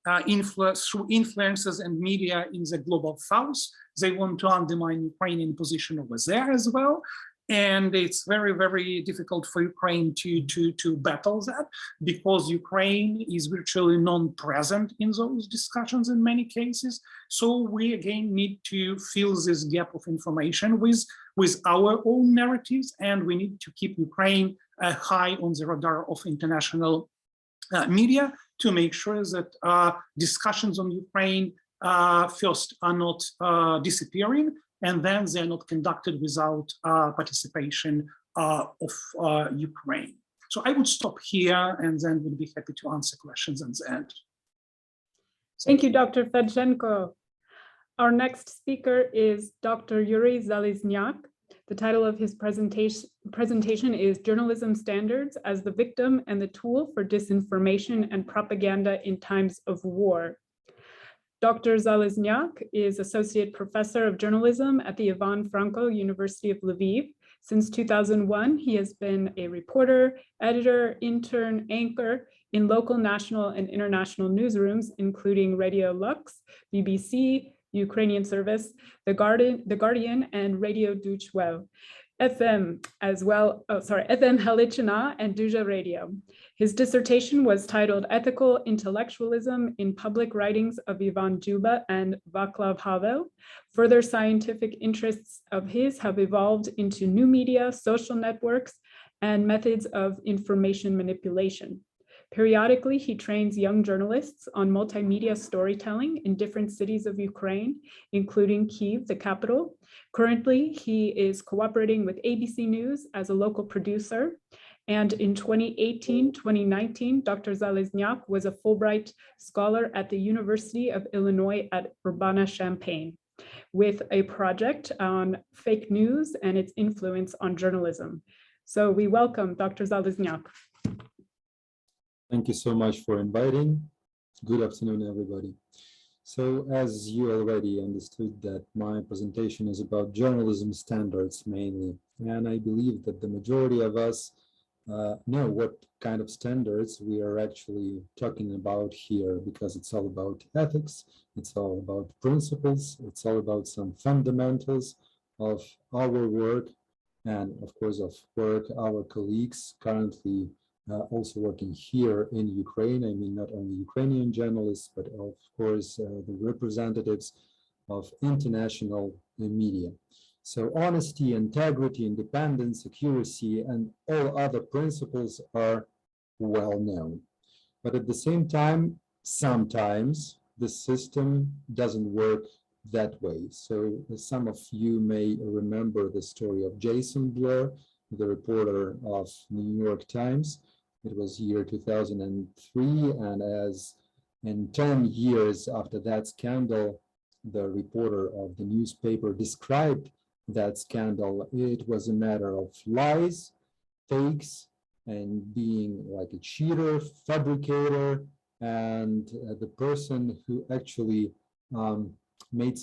through influencers and media in the global south. They want to undermine Ukrainian position over there as well. And it's very, very difficult for Ukraine to battle that, because Ukraine is virtually non-present in those discussions in many cases. So we again need to fill this gap of information with our own narratives, and we need to keep Ukraine high on the radar of international media to make sure that discussions on Ukraine first are not disappearing, and then they're not conducted without participation of Ukraine. So I would stop here, and then would be happy to answer questions at the end. Thank you, Dr. Fedchenko. Our next speaker is Dr. Yuriy Zaliznyak. The title of his presentation is Journalism Standards as the Victim and the Tool for Disinformation and Propaganda in Times of War. Dr. Zaliznyak is Associate Professor of Journalism at the Franko University of Lviv. Since 2001, he has been a reporter, editor, intern, anchor in local, national, and international newsrooms, including Radio Lux, BBC, Ukrainian Service, The Guardian, and Radio Deutsche Welle. FM Halichina and Duja Radio. His dissertation was titled Ethical Intellectualism in Public Writings of Ivan Juba and Václav Havel. Further scientific interests of his have evolved into new media, social networks, and methods of information manipulation. Periodically, he trains young journalists on multimedia storytelling in different cities of Ukraine, including Kyiv, the capital. Currently, he is cooperating with ABC News as a local producer. And in 2018-2019, Dr. Zaliznyak was a Fulbright scholar at the University of Illinois at Urbana-Champaign with a project on fake news and its influence on journalism. So we welcome Dr. Zaliznyak. Thank you so much for inviting. Good afternoon, everybody. So as you already understood, that my presentation is about journalism standards mainly. And I believe that the majority of us know what kind of standards we are actually talking about here, because it's all about ethics, it's all about principles, it's all about some fundamentals of our work, and of course of work our colleagues currently also working here in Ukraine. I mean, not only Ukrainian journalists, but of course the representatives of international media. So honesty, integrity, independence, accuracy, and all other principles are well known. But at the same time, sometimes the system doesn't work that way. So some of you may remember the story of Jason Blair, the reporter of the New York Times. It was year 2003, and as in 10 years after that scandal, the reporter of the newspaper described that scandal, it was a matter of lies, fakes, and being like a cheater, fabricator, and the person who actually made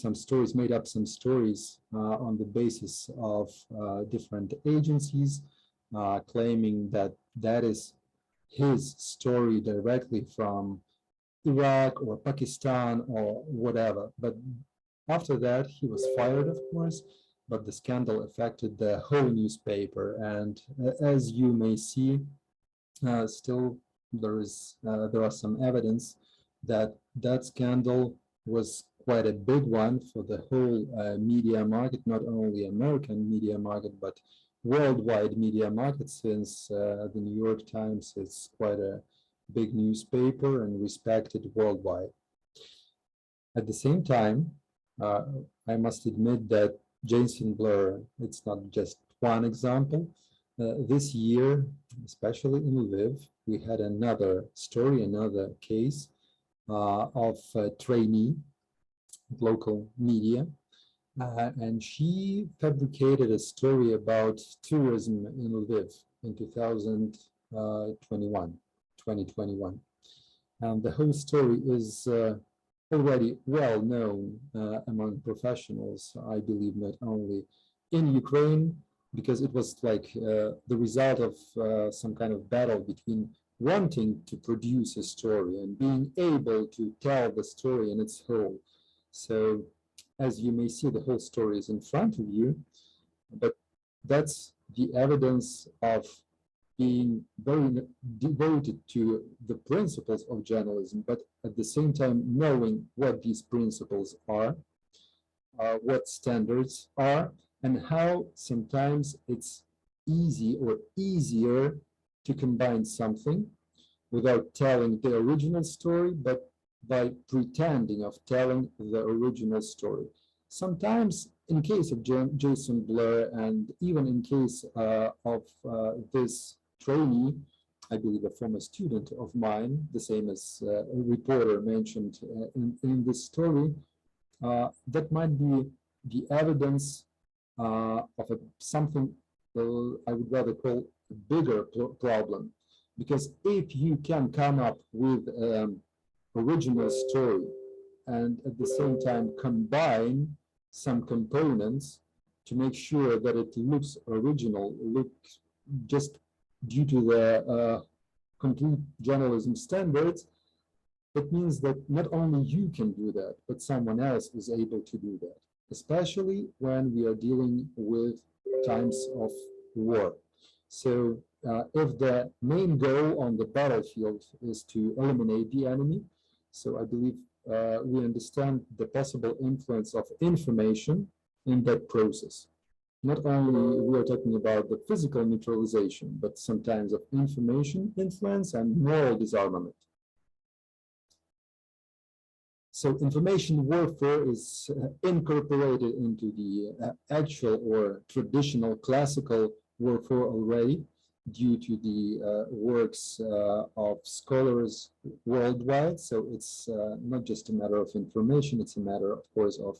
up some stories on the basis of different agencies, claiming that that is his story directly from Iraq or Pakistan or whatever. But after that, he was fired, of course, but the scandal affected the whole newspaper. And as you may see, still there are some evidence that that scandal was quite a big one for the whole media market, not only American media market, but worldwide media market, since the New York Times is quite a big newspaper and respected worldwide. At the same time, I must admit that Jason Blair, it's not just one example. This year, especially in Lviv, we had another story, another case of a trainee, local media, and she fabricated a story about tourism in Lviv in 2021. And the whole story is already well known among professionals, I believe, not only in Ukraine, because it was like the result of some kind of battle between wanting to produce a story and being able to tell the story in its whole. So as you may see, the whole story is in front of you, but that's the evidence of being very devoted to the principles of journalism, but at the same time knowing what these principles are, what standards are, and how sometimes it's easy or easier to combine something without telling the original story, but by pretending of telling the original story. Sometimes in case of Jason Blair, and even in case of this trainee, I believe a former student of mine, the same as a reporter mentioned in this story, that might be the evidence of something I would rather call a bigger problem. Because if you can come up with original story and at the same time combine some components to make sure that it looks original, looks just due to the complete journalism standards, it means that not only you can do that, but someone else is able to do that, especially when we are dealing with times of war. So if the main goal on the battlefield is to eliminate the enemy, so I believe we understand the possible influence of information in that process. Not only we are talking about the physical neutralization, but sometimes of information influence and moral disarmament. So information warfare is incorporated into the actual or traditional classical warfare already due to the works of scholars worldwide. So it's not just a matter of information, it's a matter, of course, of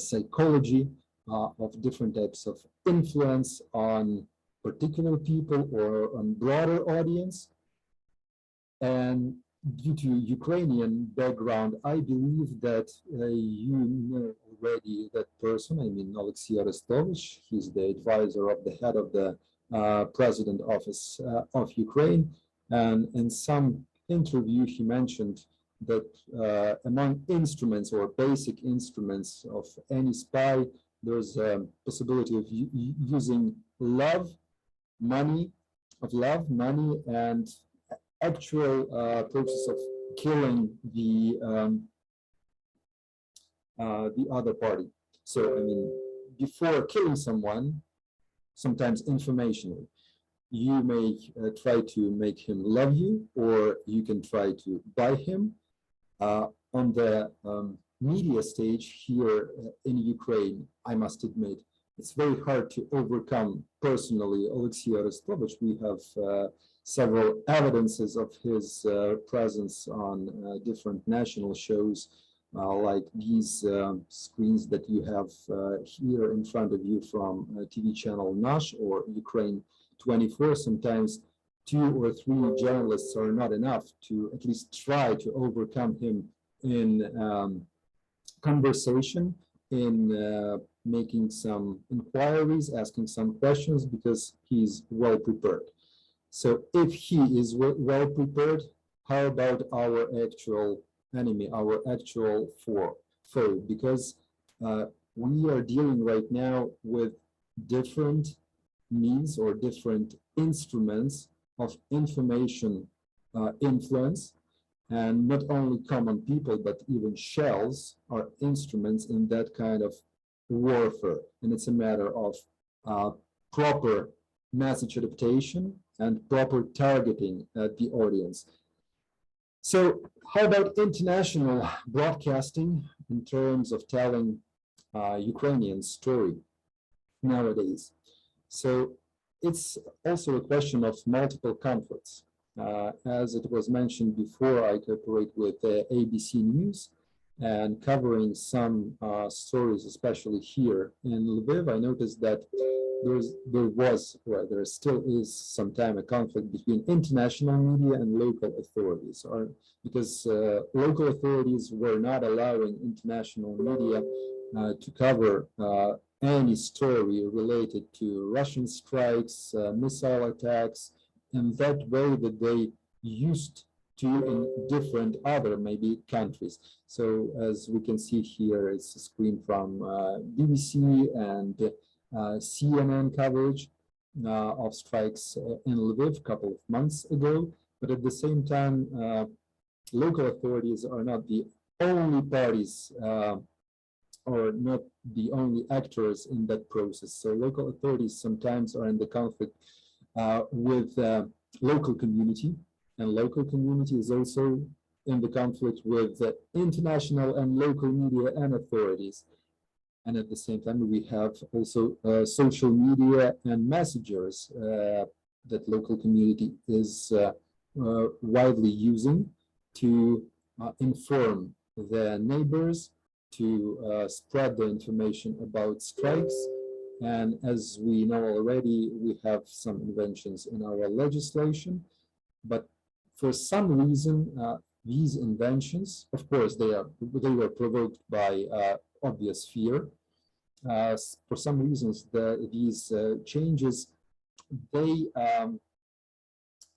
psychology, of different types of influence on particular people or on broader audience. And due to Ukrainian background, I believe that you know already that person. I mean, Alexey Arestovich. He's the advisor of the head of the President Office of Ukraine. And in some interview, he mentioned that among instruments or basic instruments of any spy, there's a possibility of using love, money, and actual process of killing the other party. So, I mean, before killing someone, sometimes informationally, you may try to make him love you, or you can try to buy him. On the media stage here in Ukraine, I must admit, it's very hard to overcome personally Alexey Arestovich. We have several evidences of his presence on different national shows, like these screens that you have here in front of you from TV channel Nash or Ukraine 24. Sometimes 2 or 3 journalists are not enough to at least try to overcome him in conversation, in making some inquiries, asking some questions, because he's well prepared. So if he is well prepared, how about our actual enemy, our actual foe? Because we are dealing right now with different means or different instruments of information influence, and not only common people, but even shells are instruments in that kind of warfare. And it's a matter of proper message adaptation and proper targeting at the audience. So how about international broadcasting in terms of telling Ukrainian story nowadays? So it's also a question of multiple conflicts. As it was mentioned before, I cooperate with ABC News and covering some stories, especially here in Lviv. I noticed that there still is sometimes a conflict between international media and local authorities, because local authorities were not allowing international media to cover any story related to Russian strikes, missile attacks, in that way that they used to in different other maybe countries. So as we can see here, it's a screen from BBC and CNN coverage of strikes in Lviv a couple of months ago. But at the same time, local authorities are not the only parties or not the only actors in that process. So local authorities sometimes are in the conflict with local community, and local community is also in the conflict with the international and local media and authorities. And at the same time, we have also social media and messengers that local community is widely using to inform their neighbors, to spread the information about strikes. And as we know already, we have some inventions in our legislation, but for some reason, these inventions, of course, they were provoked by obvious fear. For some reasons, these changes, they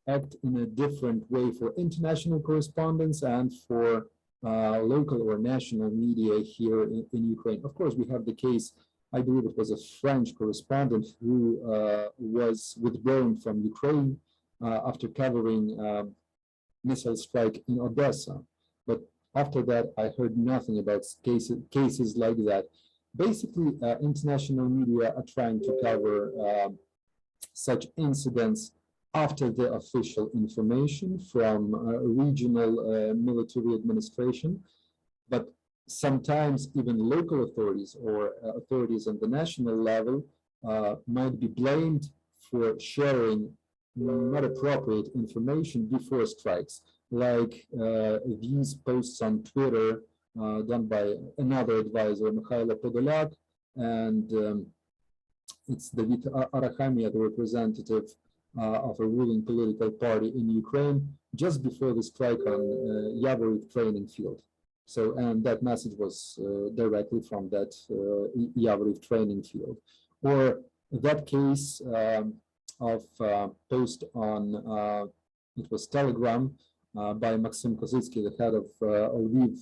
act in a different way for international correspondence and for local or national media here in Ukraine. Of course, we have the case, I believe it was a French correspondent who was withdrawn from Ukraine after covering missile strike in Odessa. But after that, I heard nothing about cases like that. Basically, international media are trying to cover such incidents after the official information from regional military administration. But sometimes even local authorities or authorities on the national level might be blamed for sharing not appropriate information before strikes, like these posts on Twitter done by another advisor, Mikhailo Podolyak, and it's David Arachamia, the representative of a ruling political party in Ukraine, just before the strike on Yavoriv training field. So, and that message was directly from that Yavoriv training field. Or that case of post on, it was Telegram by Maxim Kozytsky, the head of Lviv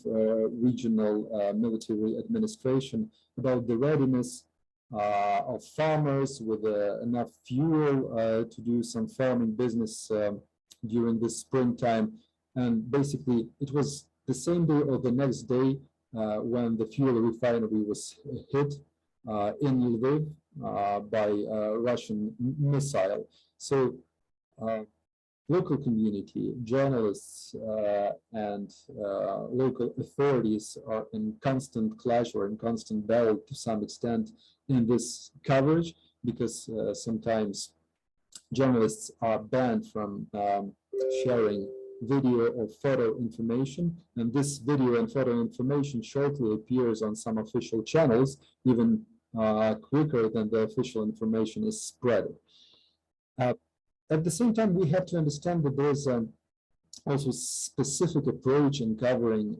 regional military administration, about the readiness of farmers with enough fuel to do some farming business during the springtime. And basically, it was the same day or the next day when the fuel refinery was hit in Lviv by a Russian missile. So local community, journalists, and local authorities are in constant clash or in constant battle to some extent in this coverage, because sometimes journalists are banned from sharing video or photo information, and this video and photo information shortly appears on some official channels, even quicker than the official information is spread. At the same time, we have to understand that there's also specific approach in covering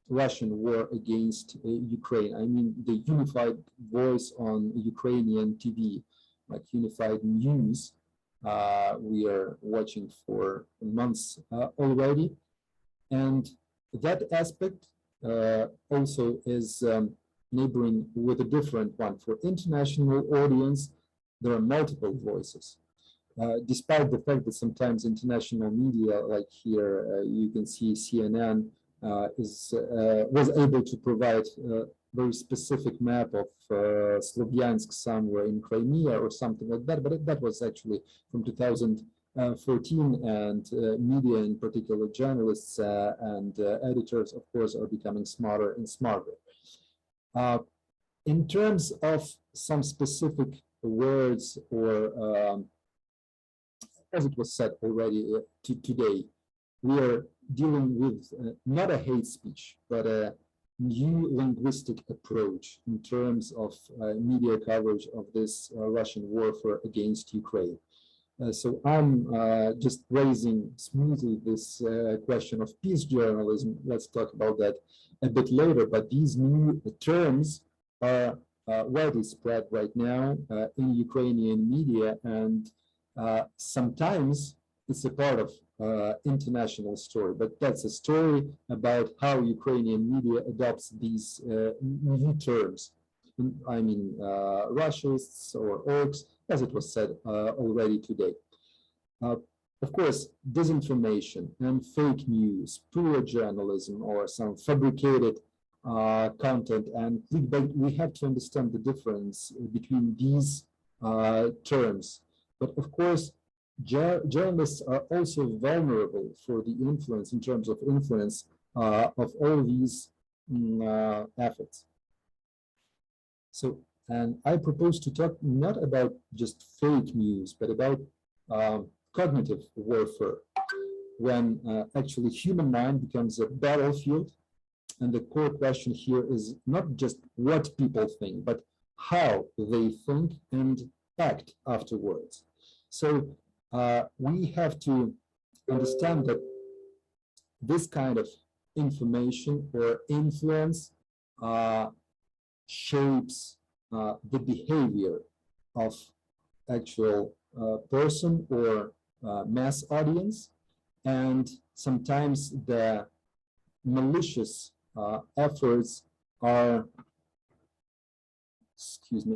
Russian war against Ukraine. I mean, the unified voice on Ukrainian TV, like unified news, we are watching for months already. And that aspect also is neighboring with a different one. For international audience, there are multiple voices. Despite the fact that sometimes international media, like here, you can see CNN was able to provide a very specific map of Slovyansk somewhere in Crimea or something like that, but that was actually from 2014, and media, in particular journalists and editors, of course, are becoming smarter and smarter. In terms of some specific words or, as it was said already today, we are dealing with not a hate speech, but a new linguistic approach in terms of media coverage of this Russian warfare against Ukraine. So I'm just raising smoothly this question of peace journalism. Let's talk about that a bit later, but these new terms are widely spread right now in Ukrainian media, and sometimes it's a part of international story, but that's a story about how Ukrainian media adopts these new terms. I mean, Russists or orcs, as it was said already today. Of course, disinformation and fake news, poor journalism, or some fabricated content and clickbait, we have to understand the difference between these terms. But of course, journalists are also vulnerable for the influence, in terms of influence of all these efforts. So, and I propose to talk not about just fake news, but about cognitive warfare, when actually human mind becomes a battlefield. And the core question here is not just what people think, but how they think and act afterwards. So we have to understand that this kind of information or influence shapes the behavior of actual person or mass audience, and sometimes the malicious efforts are,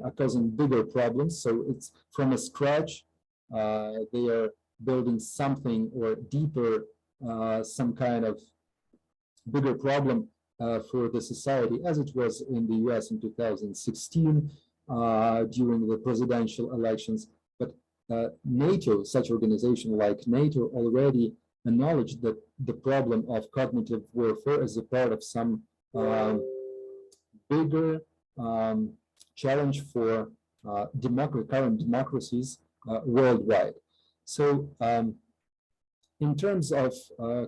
are causing bigger problems. So it's from a scratch, they are building something or deeper, some kind of bigger problem for the society, as it was in the US in 2016 during the presidential elections. But NATO, such organization like NATO, already acknowledged that the problem of cognitive warfare is a part of some bigger challenge for current democracies worldwide. So in terms of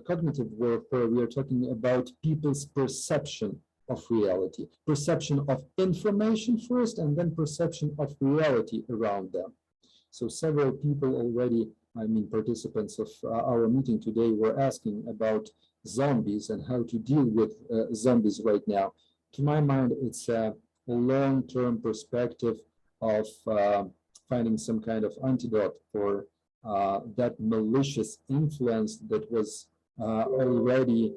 cognitive warfare, we are talking about people's perception of reality, perception of information first, and then perception of reality around them. So several people already, I mean, participants of our meeting today were asking about zombies and how to deal with zombies right now. To my mind, it's a long-term perspective of finding some kind of antidote for that malicious influence that was already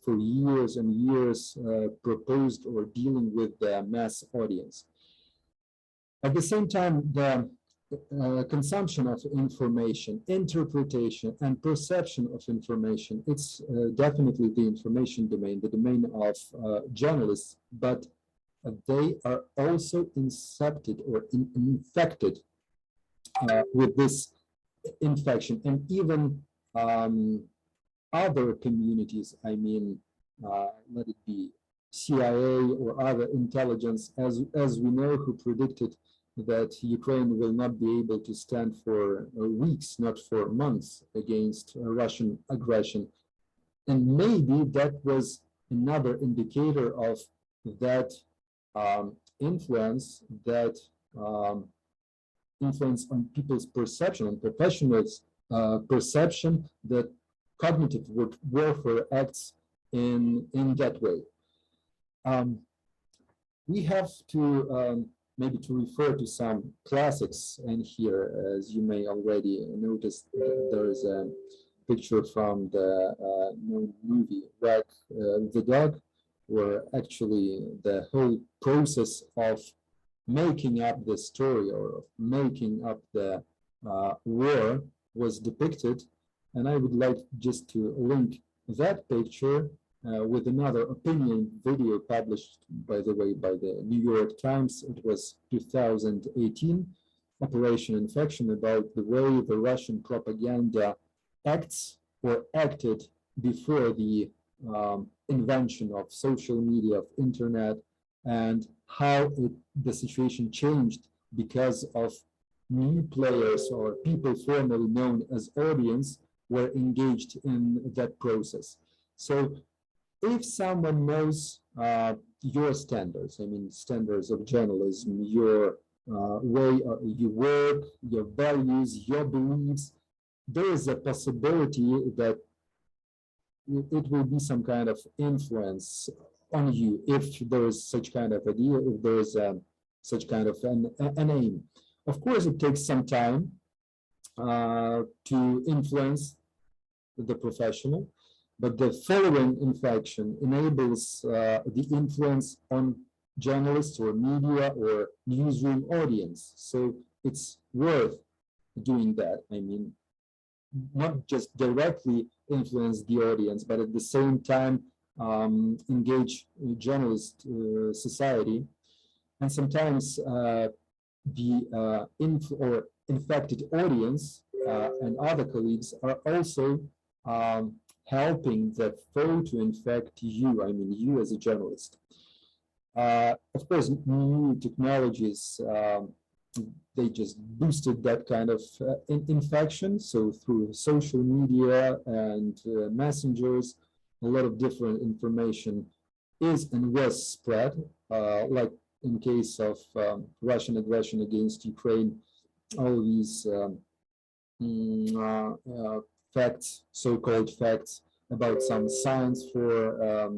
for years and years proposed or dealing with the mass audience. At the same time, the consumption of information, interpretation, and perception of information, it's definitely the information domain, the domain of journalists, but they are also incepted or infected with this infection. And even other communities, I mean, let it be CIA or other intelligence, as we know, who predicted that Ukraine will not be able to stand for weeks, not for months, against Russian aggression. And maybe that was another indicator of that influence, that influence on people's perception, on professionals' perception, that cognitive warfare acts in that way. We have to maybe to refer to some classics, and here, as you may already notice, there is a picture from the movie Wag the Dog, where actually the whole process of making up the story or of making up the war was depicted. And I would like just to link that picture with another opinion video published, by the way, by the New York Times. It was 2018, Operation Infection, about the way the Russian propaganda acts or acted before the invention of social media, of internet, and how the situation changed because of new players or people formerly known as audience were engaged in that process. So if someone knows your standards, I mean, standards of journalism, your way you work, your values, your beliefs, there is a possibility that it will be some kind of influence on you if there is such kind of idea, if there is such kind of an aim. Of course, it takes some time to influence the professional, but the following inflection enables the influence on journalists or media or newsroom audience. So it's worth doing that. I mean, not just directly influence the audience, but at the same time engage journalist society. And sometimes the infected audience and other colleagues are also helping that foe to infect you, I mean you as a journalist. Of course, new technologies, they just boosted that kind of infection. So through social media and messengers, a lot of different information is and was spread, like in case of Russian aggression against Ukraine, all these facts, so-called facts about some signs for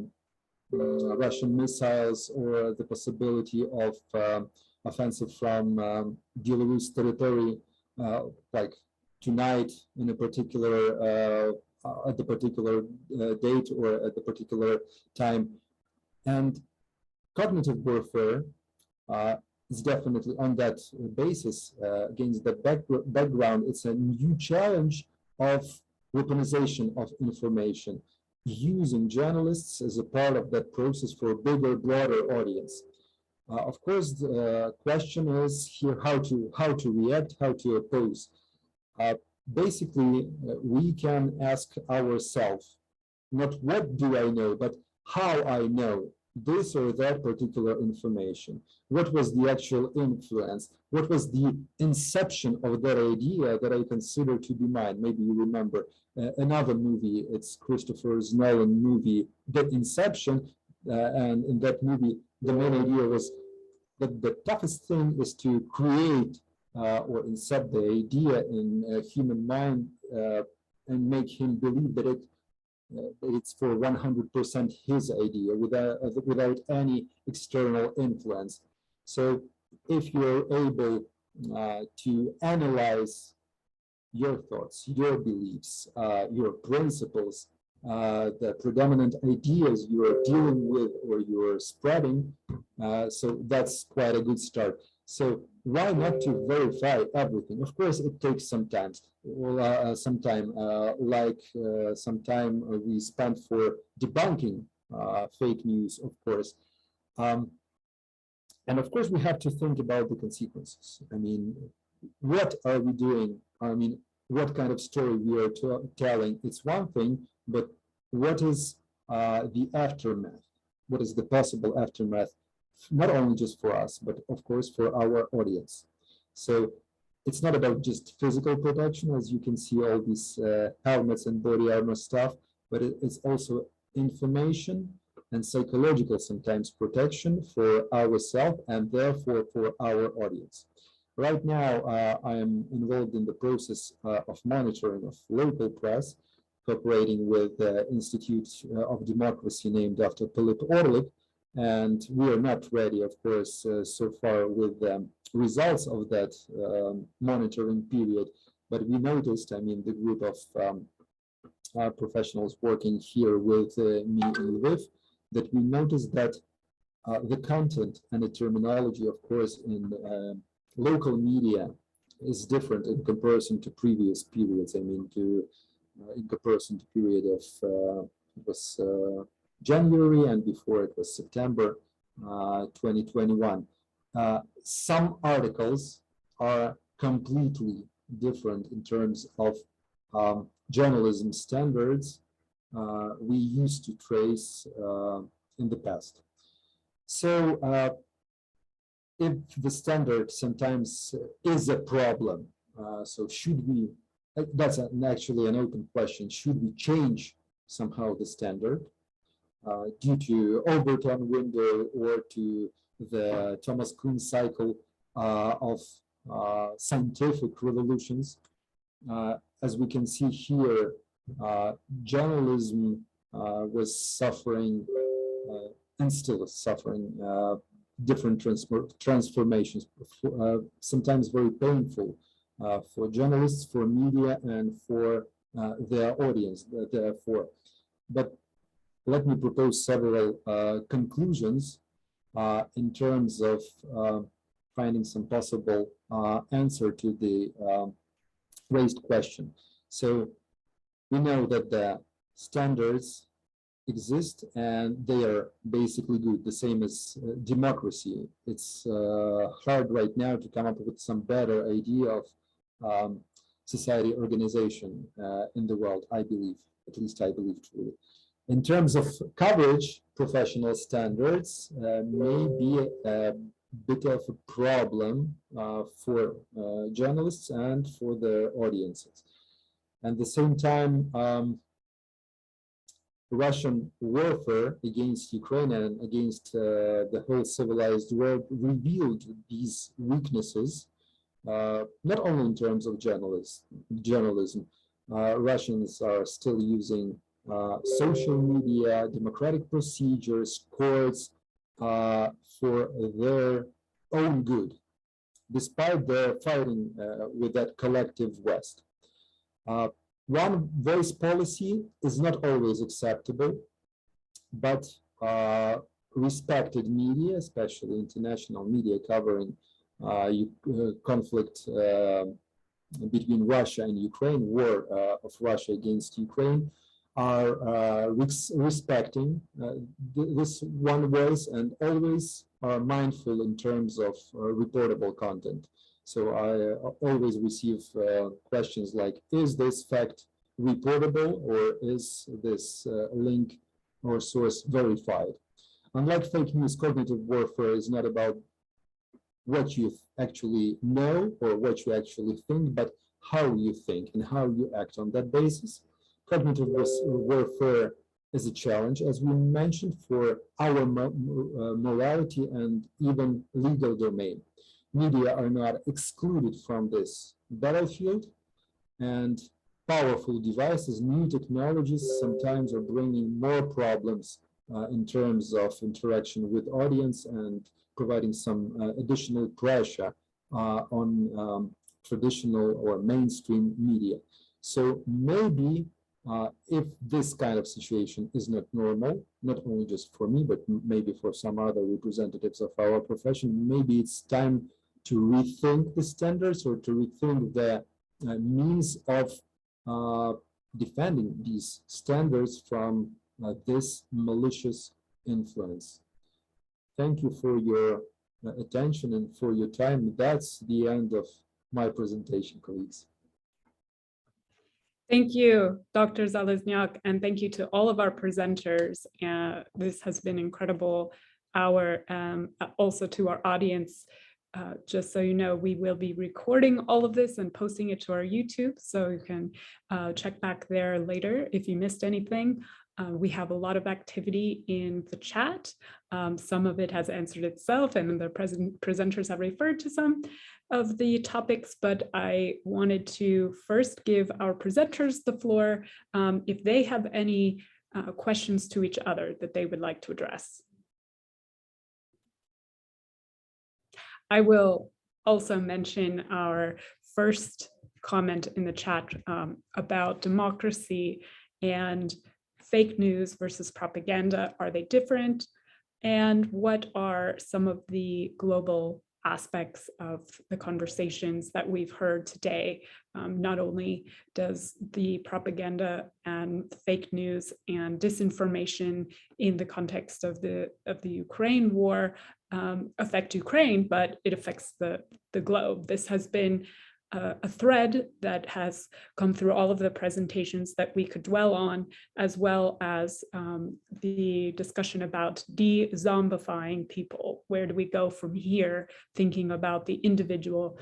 Russian missiles or the possibility of offensive from Belarus territory, like tonight in a particular at the particular date or at the particular time. And cognitive warfare is definitely on that basis, against that background. It's a new challenge of weaponization of information, using journalists as a part of that process for a bigger, broader audience. Of course, the question is here how to react, how to oppose. Basically, we can ask ourselves, not what do I know, but how I know this or that particular information. What was the actual influence? What was the inception of that idea that I consider to be mine? Maybe you remember another movie, it's Christopher Nolan movie, The Inception, and in that movie, the main idea was that the toughest thing is to create or incept the idea in a human mind and make him believe that it's for 100% his idea without any external influence. So if you're able to analyze your thoughts, your beliefs, your principles, the predominant ideas you are dealing with or you are spreading, so that's quite a good start. So why not to verify everything? Of course, it takes some time. Some time we spent for debunking fake news, of course. And of course, we have to think about the consequences. I mean, what are we doing? I mean, what kind of story we are telling? It's one thing, but what is the aftermath? What is the possible aftermath? Not only just for us, but of course for our audience. So it's not about just physical protection, as you can see all these helmets and body armor stuff, but it's also information and psychological sometimes protection for ourselves and therefore for our audience. Right now, I am involved in the process of monitoring of local press, cooperating with the Institute of Democracy named after Philip Orlik. And we are not ready, of course, so far with the results of that monitoring period. But we noticed, I mean, the group of professionals working here with me in Lviv, that we noticed that the content and the terminology, of course, in local media is different in comparison to previous periods. I mean, in comparison to period of it was January, and before it was September 2021. Some articles are completely different in terms of journalism standards we used to trace in the past. So if the standard sometimes is a problem, so should we, that's actually an open question, should we change somehow the standard due to Overton window or to the Thomas Kuhn cycle of scientific revolutions? As we can see here, journalism was suffering and still is suffering different transformations, sometimes very painful for journalists, for media, and for their audience, therefore. But let me propose several conclusions in terms of finding some possible answer to the raised question. So we know that the standards exist and they are basically good, the same as democracy. It's hard right now to come up with some better idea of society organization in the world, I believe, at least I believe truly. In terms of coverage, professional standards may be a bit of a problem for journalists and for their audiences. At the same time, Russian warfare against Ukraine and against the whole civilized world revealed these weaknesses, not only in terms of journalism. Russians are still using social media, democratic procedures, courts for their own good, despite their fighting with that collective West. One voice policy is not always acceptable, but respected media, especially international media covering conflict between Russia and Ukraine, war of Russia against Ukraine, are respecting this one voice and always are mindful in terms of reportable content. So I always receive questions like, is this fact reportable or is this link or source verified? Unlike fake news, cognitive warfare is not about what you actually know or what you actually think, but how you think and how you act on that basis. Cognitive warfare is a challenge, as we mentioned, for our morality and even legal domain. Media are not excluded from this battlefield, and powerful devices, new technologies sometimes are bringing more problems in terms of interaction with audience and providing some additional pressure on traditional or mainstream media. So maybe if this kind of situation is not normal, not only just for me, but maybe for some other representatives of our profession, maybe it's time to rethink the standards or to rethink the means of defending these standards from this malicious influence. Thank you for your attention and for your time. That's the end of my presentation, colleagues. Thank you, Dr. Zalizniak, and thank you to all of our presenters. This has been incredible hour, also to our audience. Just so you know, we will be recording all of this and posting it to our YouTube, so you can check back there later if you missed anything. We have a lot of activity in the chat. Some of it has answered itself, and the presenters have referred to some of the topics, but I wanted to first give our presenters the floor if they have any questions to each other that they would like to address. I will also mention our first comment in the chat about democracy and fake news versus propaganda. Are they different? And what are some of the global aspects of the conversations that we've heard today? Not only does the propaganda and fake news and disinformation in the context of the Ukraine war affect Ukraine, but it affects the globe. This has been a thread that has come through all of the presentations that we could dwell on, as well as the discussion about de-zombifying people. Where do we go from here, thinking about the individual,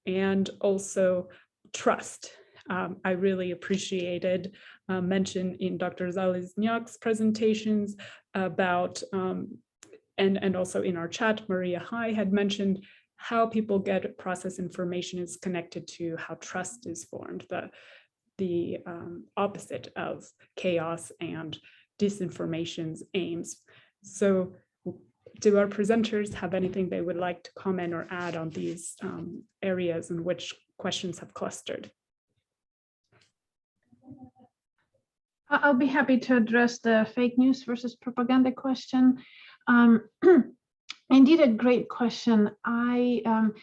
and also trust. I really appreciated mention in Dr. Zaliznyak's presentations about, and also in our chat, Maria Hai had mentioned how people get process information is connected to how trust is formed, the opposite of chaos and disinformation's aims. So do our presenters have anything they would like to comment or add on these areas in which questions have clustered? I'll be happy to address the fake news versus propaganda question. Indeed, a great question. In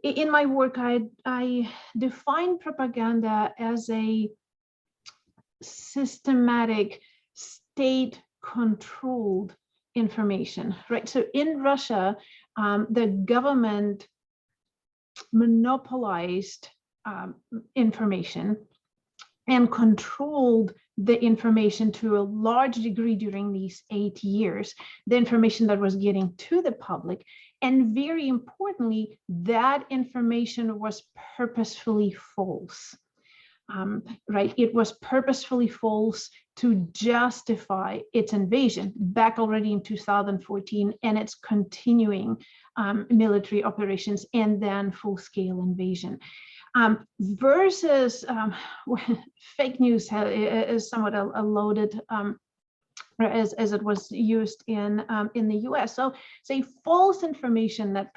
my work, I define propaganda as a systematic, state-controlled information, right? So in Russia, the government monopolized information and controlled the information to a large degree during these 8 years, the information that was getting to the public. And very importantly, that information was purposefully false, right? It was purposefully false to justify its invasion back already in 2014 and its continuing military operations and then full-scale invasion. Versus fake news is somewhat a loaded, as it was used in the US. So say false information that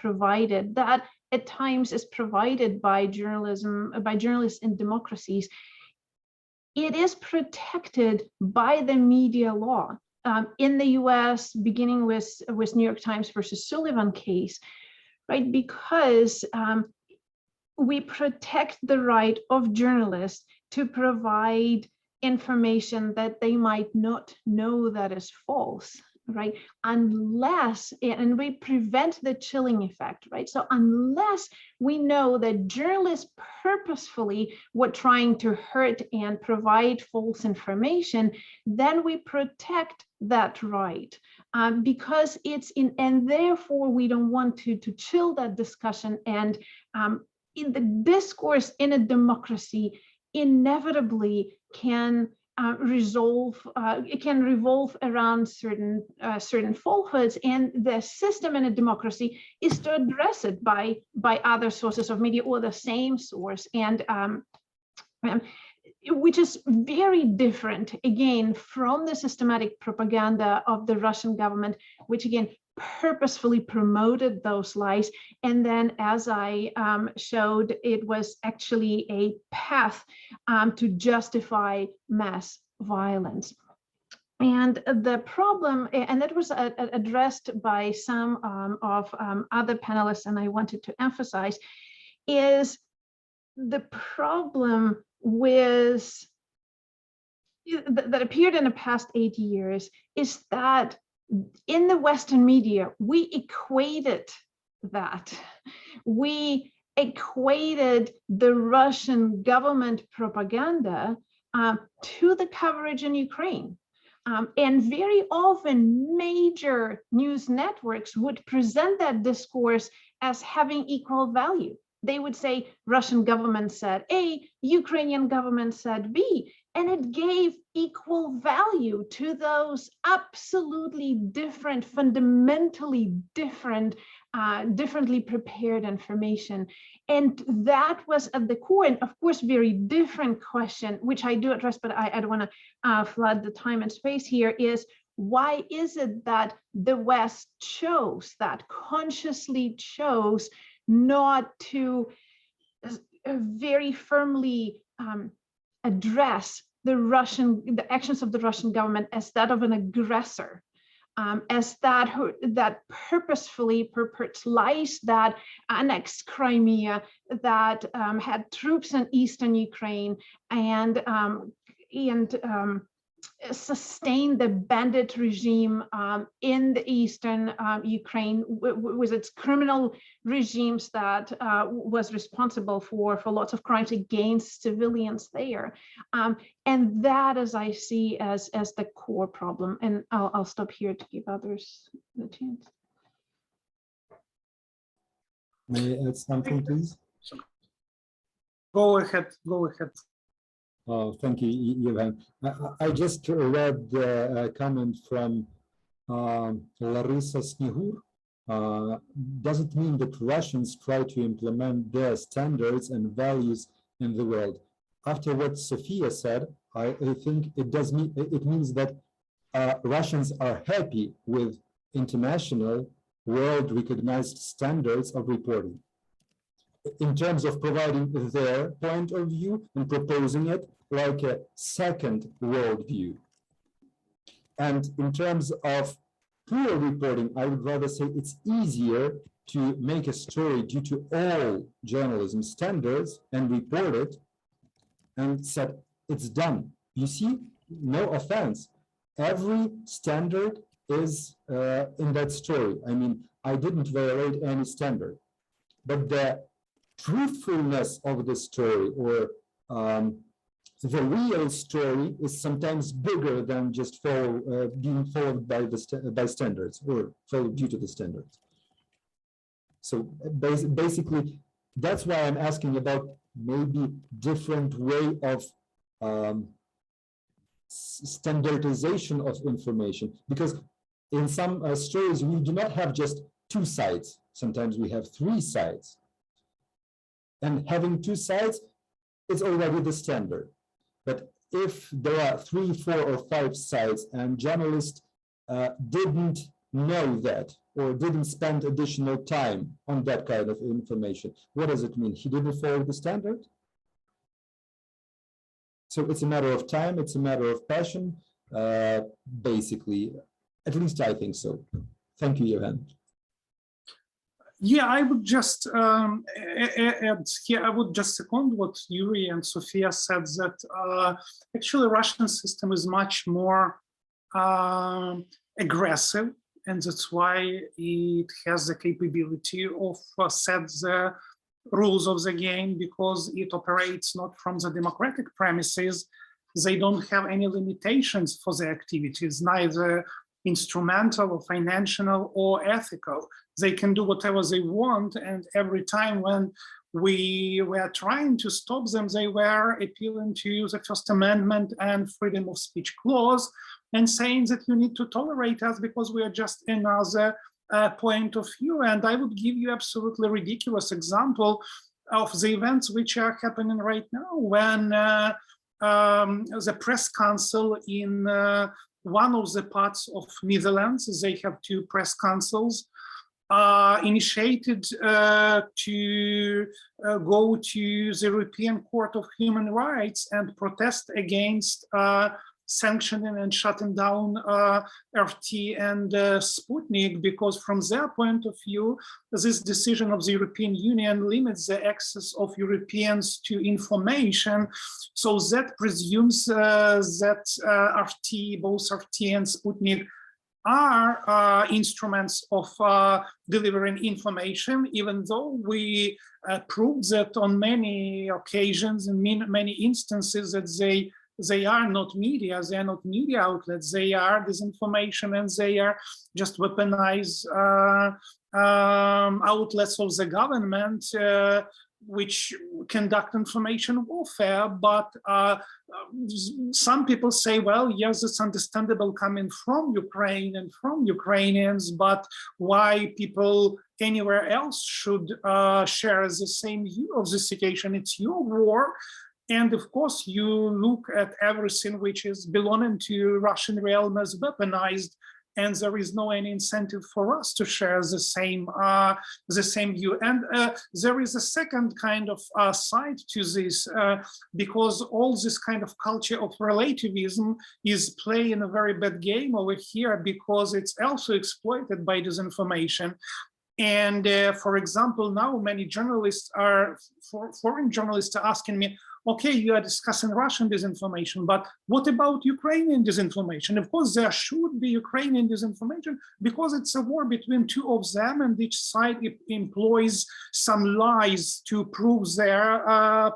at times is provided by journalists in democracies, it is protected by the media law. In the US, beginning with New York Times versus Sullivan case, right? Because we protect the right of journalists to provide information that they might not know that is false, right? Unless, and we prevent the chilling effect, right? So unless we know that journalists purposefully were trying to hurt and provide false information, then we protect that right. Because it's and therefore we don't want to chill that discussion. And in the discourse in a democracy inevitably can revolve around certain falsehoods, and the system in a democracy is to address it by other sources of media or the same source, and which is very different again from the systematic propaganda of the Russian government, which again purposefully promoted those lies. And then, as I showed, it was actually a path to justify mass violence. And the problem, and that was addressed by some of other panelists, and I wanted to emphasize, is the problem with that appeared in the past 80 years is that in the Western media, we equated that. We equated the Russian government propaganda to the coverage in Ukraine. And very often major news networks would present that discourse as having equal value. They would say Russian government said A, Ukrainian government said B, and it gave equal value to those absolutely different, fundamentally different, differently prepared information. And that was at the core, and of course, very different question, which I do address, but I don't want to flood the time and space here, is why is it that the West consciously chose not to very firmly address the actions of the Russian government as that of an aggressor, as that purposefully perpetrates lies, that annexed Crimea, that had troops in eastern Ukraine, and sustain the bandit regime in the eastern Ukraine with its criminal regimes that was responsible for lots of crimes against civilians there. And that, as I see, as the core problem. And I'll stop here to give others the chance. May I add something, please? Go ahead, go ahead. Oh, thank you, Yevhen. I just read a comment from Larissa Snegur. Does it mean that Russians try to implement their standards and values in the world? After what Sophia said, I think it does mean it means that Russians are happy with international, world-recognized standards of reporting. In terms of providing their point of view and proposing it like a second worldview. And in terms of poor reporting, I would rather say it's easier to make a story due to all journalism standards and report it and said, it's done. You see, no offense. Every standard is in that story. I mean, I didn't violate any standard, but the truthfulness of the story or the real story is sometimes bigger than just being followed by standards or followed due to the standards. So basically, that's why I'm asking about maybe different way of standardization of information, because in some stories we do not have just two sides. Sometimes we have three sides. And having two sides, it's already the standard. But if there are 3, 4, or 5 sides and journalists didn't know that or didn't spend additional time on that kind of information, what does it mean? He didn't follow the standard? So it's a matter of time, it's a matter of passion, basically. At least I think so. Thank you, Yevhen. Yeah, I would just add here, I would just second what Yuri and Sophia said, that actually Russian system is much more aggressive, and that's why it has the capability of set the rules of the game, because it operates not from the democratic premises. They don't have any limitations for their activities, neither instrumental or financial or ethical. They can do whatever they want, and every time when we were trying to stop them, they were appealing to the First Amendment and freedom of speech clause and saying that you need to tolerate us because we are just another point of view. And I would give you absolutely ridiculous example of the events which are happening right now, when the press council in one of the parts of Netherlands, they have 2 press councils, initiated to go to the European Court of Human Rights and protest against sanctioning and shutting down RT and Sputnik, because from their point of view, this decision of the European Union limits the access of Europeans to information. So that presumes that RT, both RT and Sputnik, are instruments of delivering information, even though we proved that on many occasions and many instances that they are not media, they are not media outlets, they are disinformation, and they are just weaponized outlets of the government, which conduct information warfare. But some people say, well, yes, it's understandable coming from Ukraine and from Ukrainians, but why people anywhere else should share the same view of the situation? It's your war. And of course, you look at everything which is belonging to Russian realm as weaponized, and there is no any incentive for us to share the same view. And there is a second kind of side to this, because all this kind of culture of relativism is playing a very bad game over here, because it's also exploited by disinformation. And for example, now many journalists are, foreign journalists are asking me, okay, you are discussing Russian disinformation, but what about Ukrainian disinformation? Of course, there should be Ukrainian disinformation because it's a war between two of them, and each side employs some lies to prove their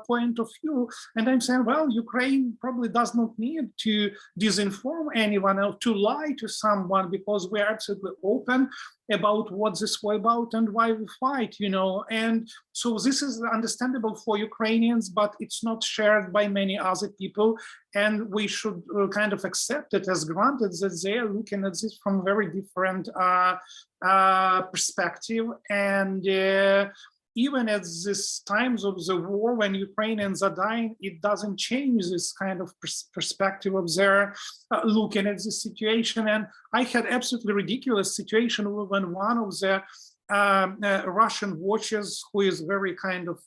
point of view. And I'm saying, well, Ukraine probably does not need to disinform anyone else, to lie to someone, because we're absolutely open about what this war about and why we fight, you know. And so this is understandable for Ukrainians, but it's not shared by many other people. And we should kind of accept it as granted that they are looking at this from very different perspective. And even at this times of the war, when Ukrainians are dying, it doesn't change this kind of perspective of their looking at the situation. And I had absolutely ridiculous situation when one of the Russian watchers, who is very kind of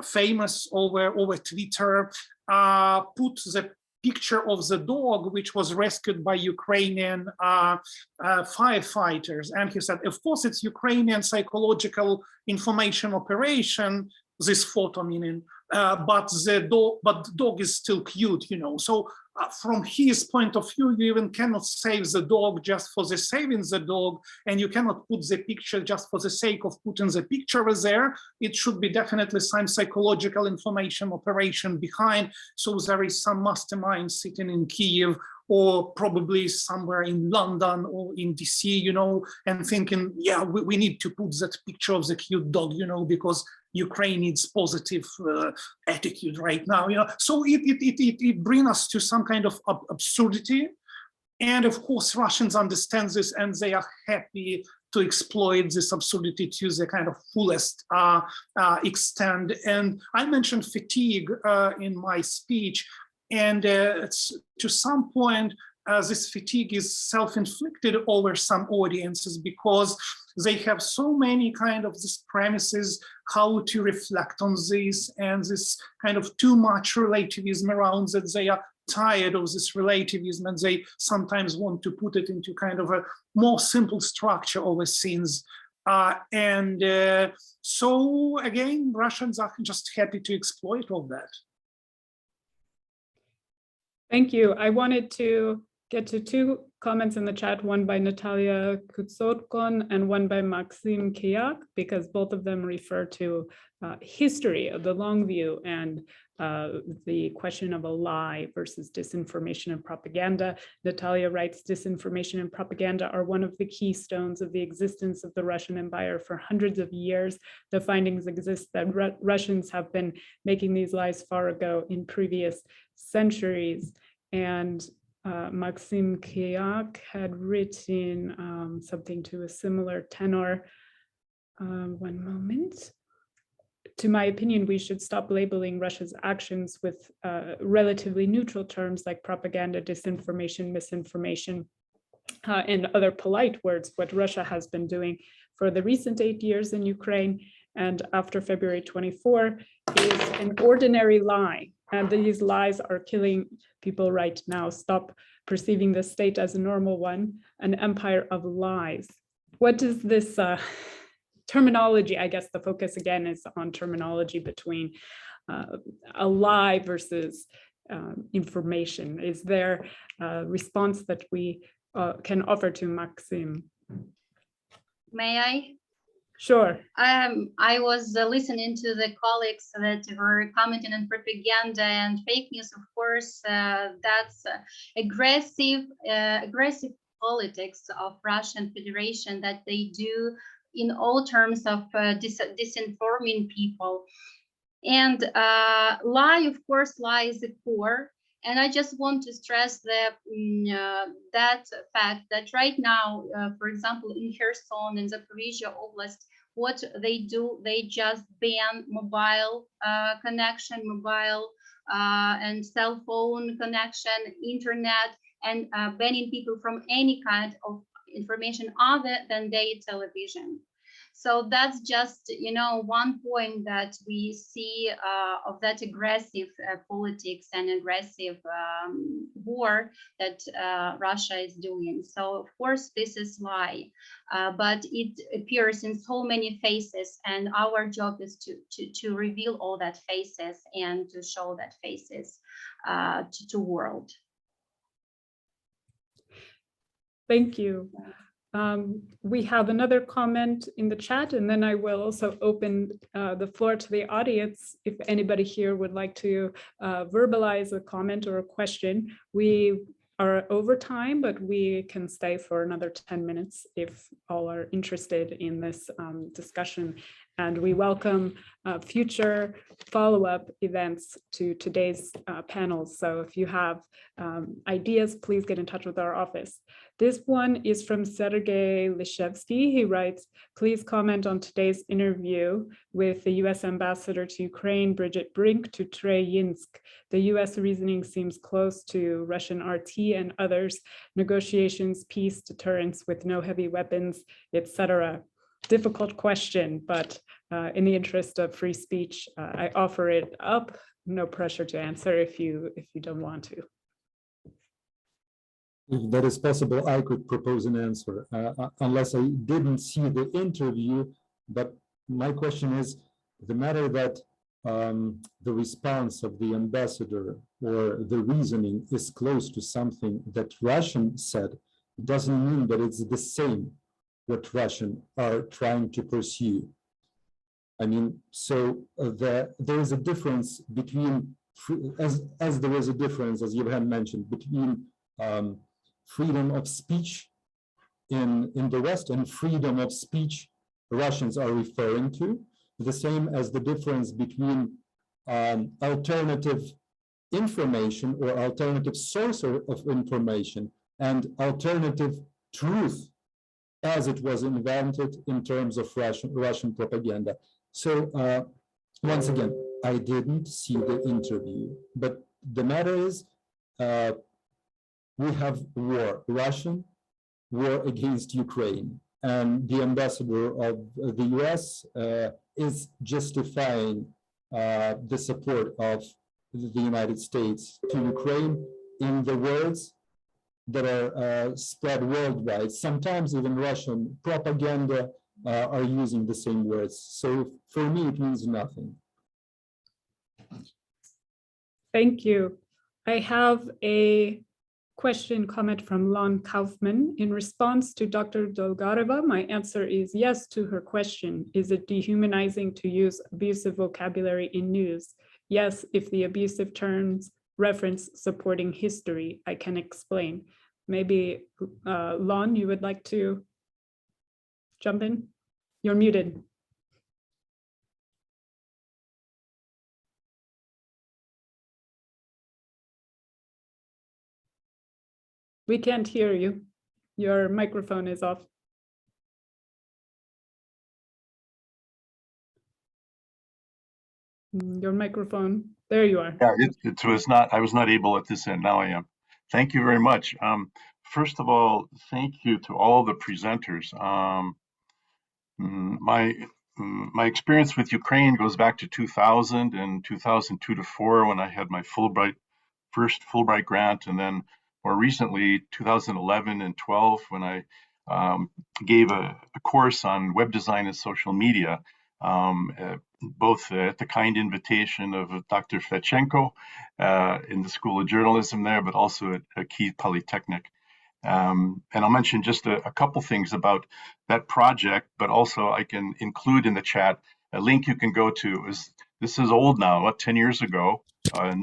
famous over Twitter, put the picture of the dog which was rescued by Ukrainian firefighters, and he said, of course it's Ukrainian psychological information operation, this photo meaning, but the dog is still cute, you know. So from his point of view, you even cannot save the dog just for the saving the dog, and you cannot put the picture just for the sake of putting the picture there. It should be definitely some psychological information operation behind. So there is some mastermind sitting in Kyiv, or probably somewhere in London or in DC, you know, and thinking, yeah, we need to put that picture of the cute dog, you know, because Ukraine needs positive attitude right now, you know. So it brings us to some kind of absurdity. And of course, Russians understand this, and they are happy to exploit this absurdity to the kind of fullest extent. And I mentioned fatigue in my speech, and to some point, this fatigue is self-inflicted over some audiences, because they have so many kind of these premises, how to reflect on this, and this kind of too much relativism around that they are tired of this relativism, and they sometimes want to put it into kind of a more simple structure of scenes. So again, Russians are just happy to exploit all that. Thank you. I wanted to get to two comments in the chat, one by Natalia Kutsotkon and one by Maxim Kyak, because both of them refer to history of the long view and the question of a lie versus disinformation and propaganda. Natalia writes, disinformation and propaganda are one of the keystones of the existence of the Russian Empire for hundreds of years. The findings exist that Russians have been making these lies far ago in previous centuries. And Maxim Kyak had written something to a similar tenor. One moment. To my opinion, we should stop labeling Russia's actions with relatively neutral terms like propaganda, disinformation, misinformation, and other polite words. What Russia has been doing for the recent 8 years in Ukraine and after February 24 is an ordinary lie. And these lies are killing people right now. Stop perceiving the state as a normal one, an empire of lies. What does this terminology, I guess the focus again is on terminology between a lie versus information. Is there a response that we can offer to Maxim? May I? Sure. I was listening to the colleagues that were commenting on propaganda and fake news. Of course, that's aggressive politics of Russian Federation that they do in all terms of disinforming people. And lie, of course, lie is the core. And I just want to stress that fact that right now, for example, in Kherson and Zaporizhzhia Oblast, what they do, they just ban mobile connection, mobile and cell phone connection, internet, and banning people from any kind of information other than their television. So that's just, one point that we see of that aggressive politics and aggressive war that Russia is doing. So of course this is lie, but it appears in so many faces, and our job is to reveal all that faces and to show that faces to world. Thank you. We have another comment in the chat, and then I will also open the floor to the audience. If anybody here would like to verbalize a comment or a question, we are over time, but we can stay for another 10 minutes if all are interested in this discussion. And we welcome future follow-up events to today's panels. So if you have ideas, please get in touch with our office. This one is from Sergei Lishevsky. He writes, please comment on today's interview with the US Ambassador to Ukraine, Bridget Brink, to Trey Yinsk. The US reasoning seems close to Russian RT and others, negotiations, peace, deterrence with no heavy weapons, etc. Difficult question, but in the interest of free speech, I offer it up. No pressure to answer if you don't want to. If that is possible, I could propose an answer, unless I didn't see the interview. But my question is, the matter that the response of the ambassador or the reasoning is close to something that Russian said, doesn't mean that it's the same what Russian are trying to pursue. I mean, so there is a difference between, as there is a difference, as Yevhen mentioned, between freedom of speech in the West and freedom of speech Russians are referring to, the same as the difference between alternative information or alternative source of information and alternative truth as it was invented in terms of Russian propaganda. So once again, I didn't see the interview, but the matter is, we have war, Russian war against Ukraine, and the ambassador of the US is justifying the support of the United States to Ukraine in the words that are spread worldwide. Sometimes even Russian propaganda are using the same words. So for me, it means nothing. Thank you. I have a comment from Lon Kaufman. In response to Dr. Dolgaryova, my answer is yes to her question. Is it dehumanizing to use abusive vocabulary in news? Yes, if the abusive terms reference supporting history, I can explain. Maybe Lon, you would like to jump in? You're muted. We can't hear you. Your microphone is off. Your microphone, there you are. Yeah, it was not, I was not able at this end, now I am. Thank you very much. First of all, thank you to all the presenters. My experience with Ukraine goes back to 2000 and 2002 to 4 when I had my first Fulbright grant, and then more recently 2011 and 12 when I gave a course on web design and social media, both at the kind invitation of Dr. Fedchenko in the School of Journalism there, but also at Kyiv Polytechnic. And I'll mention just a couple things about that project, but also I can include in the chat a link you can go to. This is old now, about 10 years ago, a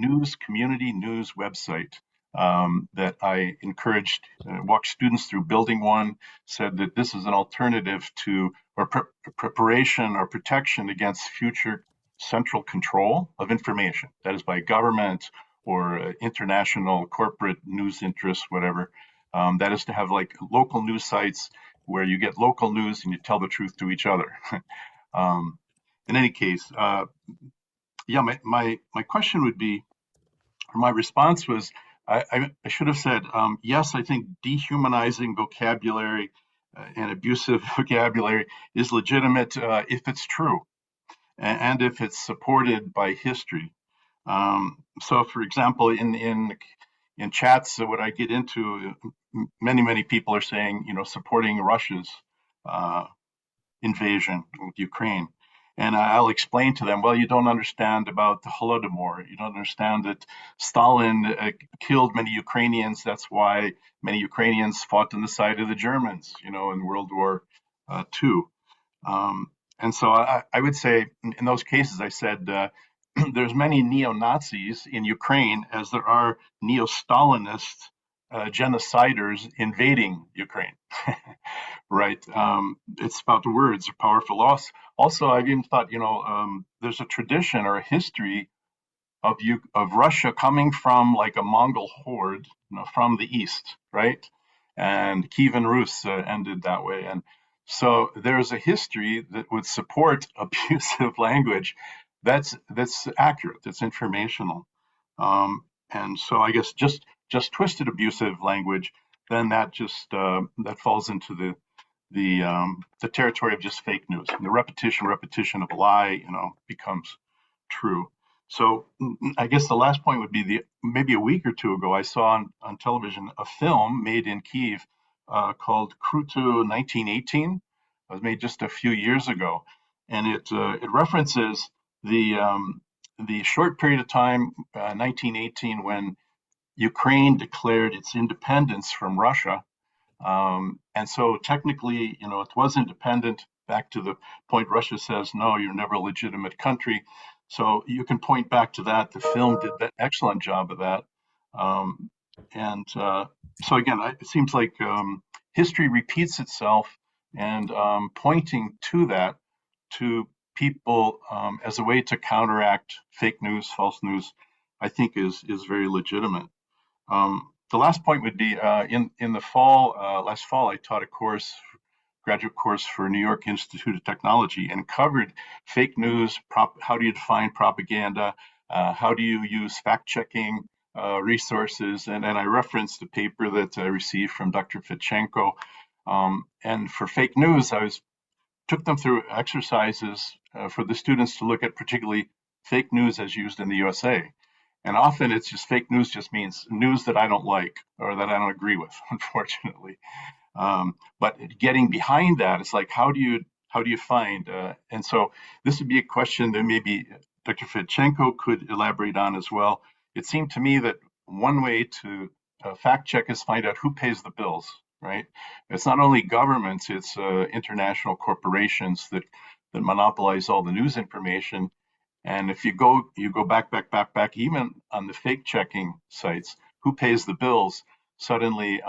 community news website that I encouraged, walked students through building one, said that this is an alternative to, or preparation or protection against future central control of information, that is by government or international corporate news interests, whatever. That is to have like local news sites where you get local news and you tell the truth to each other. In any case, yeah, my question would be, or my response was, I should have said, yes, I think dehumanizing vocabulary and abusive vocabulary is legitimate if it's true and if it's supported by history. So, for example, in chats, what I get into, many people are saying, supporting Russia's invasion of Ukraine. And I'll explain to them, well, you don't understand about the Holodomor. You don't understand that Stalin killed many Ukrainians. That's why many Ukrainians fought on the side of the Germans, in World War II. And so I would say in those cases, I said, there's many neo-Nazis in Ukraine as there are neo-Stalinist genociders invading Ukraine. Right. It's about the words are powerful. Also, I've even thought, there's a tradition or a history of Russia coming from like a Mongol horde, from the east, right? And Kievan Rus ended that way. And so there's a history that would support abusive language. That's accurate. That's informational. And so I guess just twisted abusive language, then that just that falls into the territory of just fake news. And the repetition of a lie, becomes true. So I guess the last point would be maybe a week or two ago, I saw on television a film made in Kyiv called Kruto 1918. It was made just a few years ago, and it references the short period of time, 1918, when Ukraine declared its independence from Russia. And so technically, it was independent, back to the point Russia says, no, you're never a legitimate country. So you can point back to that. The film did an excellent job of that. So again, it seems like history repeats itself, and pointing to that, to people as a way to counteract fake news, false news, I think is very legitimate. The last point would be in the fall, last fall, I taught a graduate course for New York Institute of Technology, and covered fake news, how do you define propaganda, how do you use fact-checking resources, and I referenced a paper that I received from Dr. Fedchenko. And for fake news, took them through exercises for the students to look at particularly fake news as used in the USA. And often it's just fake news just means news that I don't like or that I don't agree with, unfortunately. But getting behind that, it's like, how do you find? And so this would be a question that maybe Dr. Fedchenko could elaborate on as well. It seemed to me that one way to fact check is find out who pays the bills, right? It's not only governments, it's international corporations that monopolize all the news information. And if you go back, even on the fake checking sites, who pays the bills, suddenly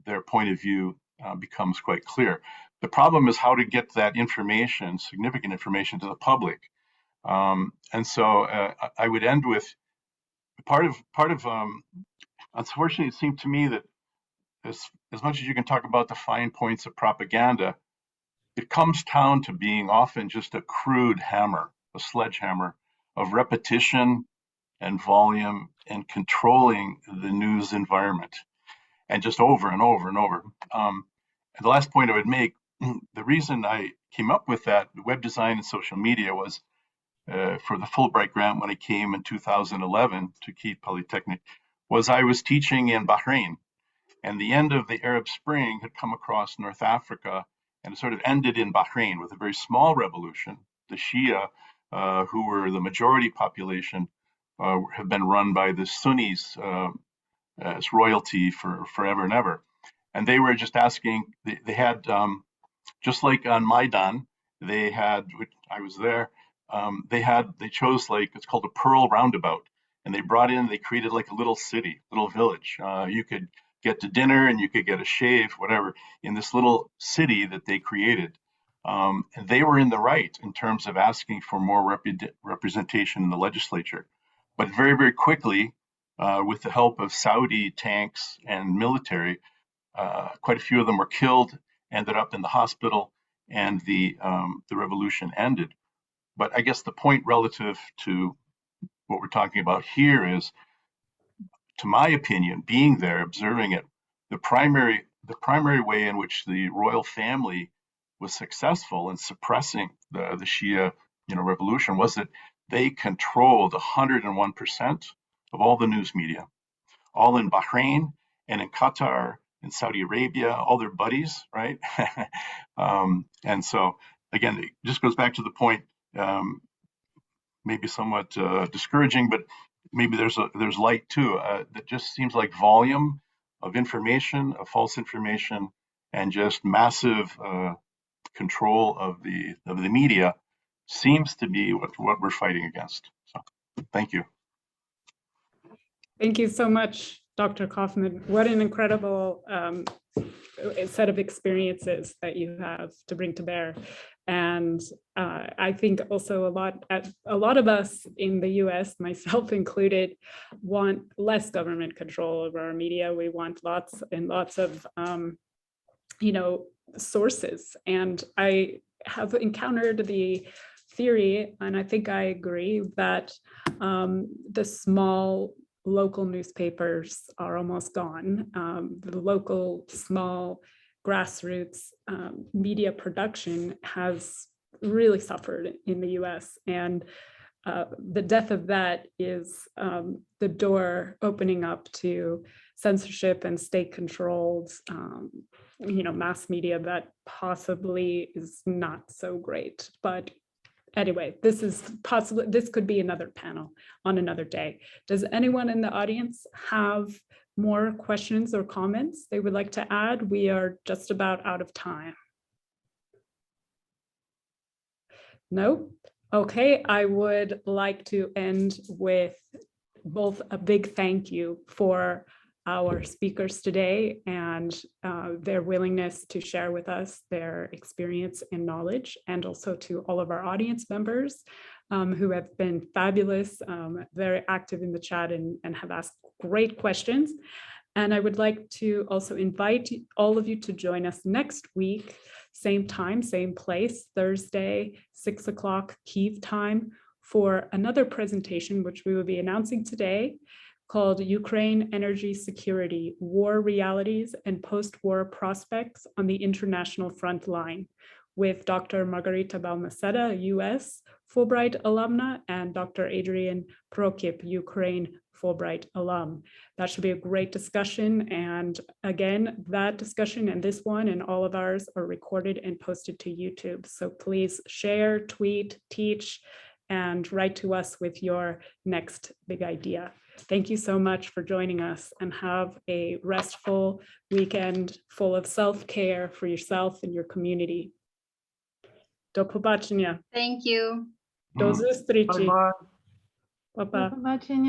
their point of view becomes quite clear. The problem is how to get that information, significant information, to the public. And so I would end with part of unfortunately, it seemed to me that as much as you can talk about the fine points of propaganda, it comes down to being often just a crude hammer, a sledgehammer of repetition and volume and controlling the news environment, and just over and over and over. And the last point I would make, the reason I came up with that, web design and social media, was for the Fulbright grant when I came in 2011 to Kyiv Polytechnic, was I was teaching in Bahrain, and the end of the Arab Spring had come across North Africa, and it sort of ended in Bahrain with a very small revolution. The Shia, who were the majority population, have been run by the Sunnis as royalty for forever and ever. And they were just asking, they had, just like on Maidan, they had, I was there, they chose it's called a Pearl Roundabout. And they created like a little city, little village. You could get to dinner and you could get a shave, whatever, in this little city that they created. And they were in the right in terms of asking for more representation in the legislature. But very, very quickly, with the help of Saudi tanks and military, quite a few of them were killed, ended up in the hospital, and the revolution ended. But I guess the point relative to what we're talking about here is, to my opinion, being there, observing it, the primary the primary way in which the royal family was successful in suppressing the Shia, revolution was that they controlled 101% of all the news media, all in Bahrain and in Qatar, in Saudi Arabia, all their buddies, right? And so, again, it just goes back to the point, maybe somewhat discouraging, but maybe there's light too. That just seems like volume of information, of false information, and just massive control of the media seems to be what we're fighting against. So, thank you. Thank you so much, Dr. Kaufman. What an incredible set of experiences that you have to bring to bear. And I think also a lot of us in the US, myself included, want less government control over our media. We want lots and lots of, sources. And I have encountered the theory, and I think I agree, that the small local newspapers are almost gone. The local small grassroots media production has really suffered in the US, and the death of that is the door opening up to censorship and state-controlled mass media that possibly is not so great. But anyway, this could be another panel on another day. Does anyone in the audience have more questions or comments they would like to add? We are just about out of time. No? Okay, I would like to end with both a big thank you for our speakers today and their willingness to share with us their experience and knowledge, and also to all of our audience members who have been fabulous, very active in the chat and have asked great questions. And I would like to also invite all of you to join us next week, same time, same place, Thursday, 6 o'clock Kyiv time, for another presentation, which we will be announcing today, called Ukraine Energy Security, War Realities and Post-War Prospects on the International Front Line, with Dr. Margarita Balmaceda, US Fulbright alumna, and Dr. Adrian Prokip, Ukraine Fulbright alum. That should be a great discussion. And again, that discussion and this one and all of ours are recorded and posted to YouTube. So please share, tweet, teach, and write to us with your next big idea. Thank you so much for joining us, and have a restful weekend full of self-care for yourself and your community. Do побачення. Thank you. До зустрічі. Bye-bye. Па-па. До побачення.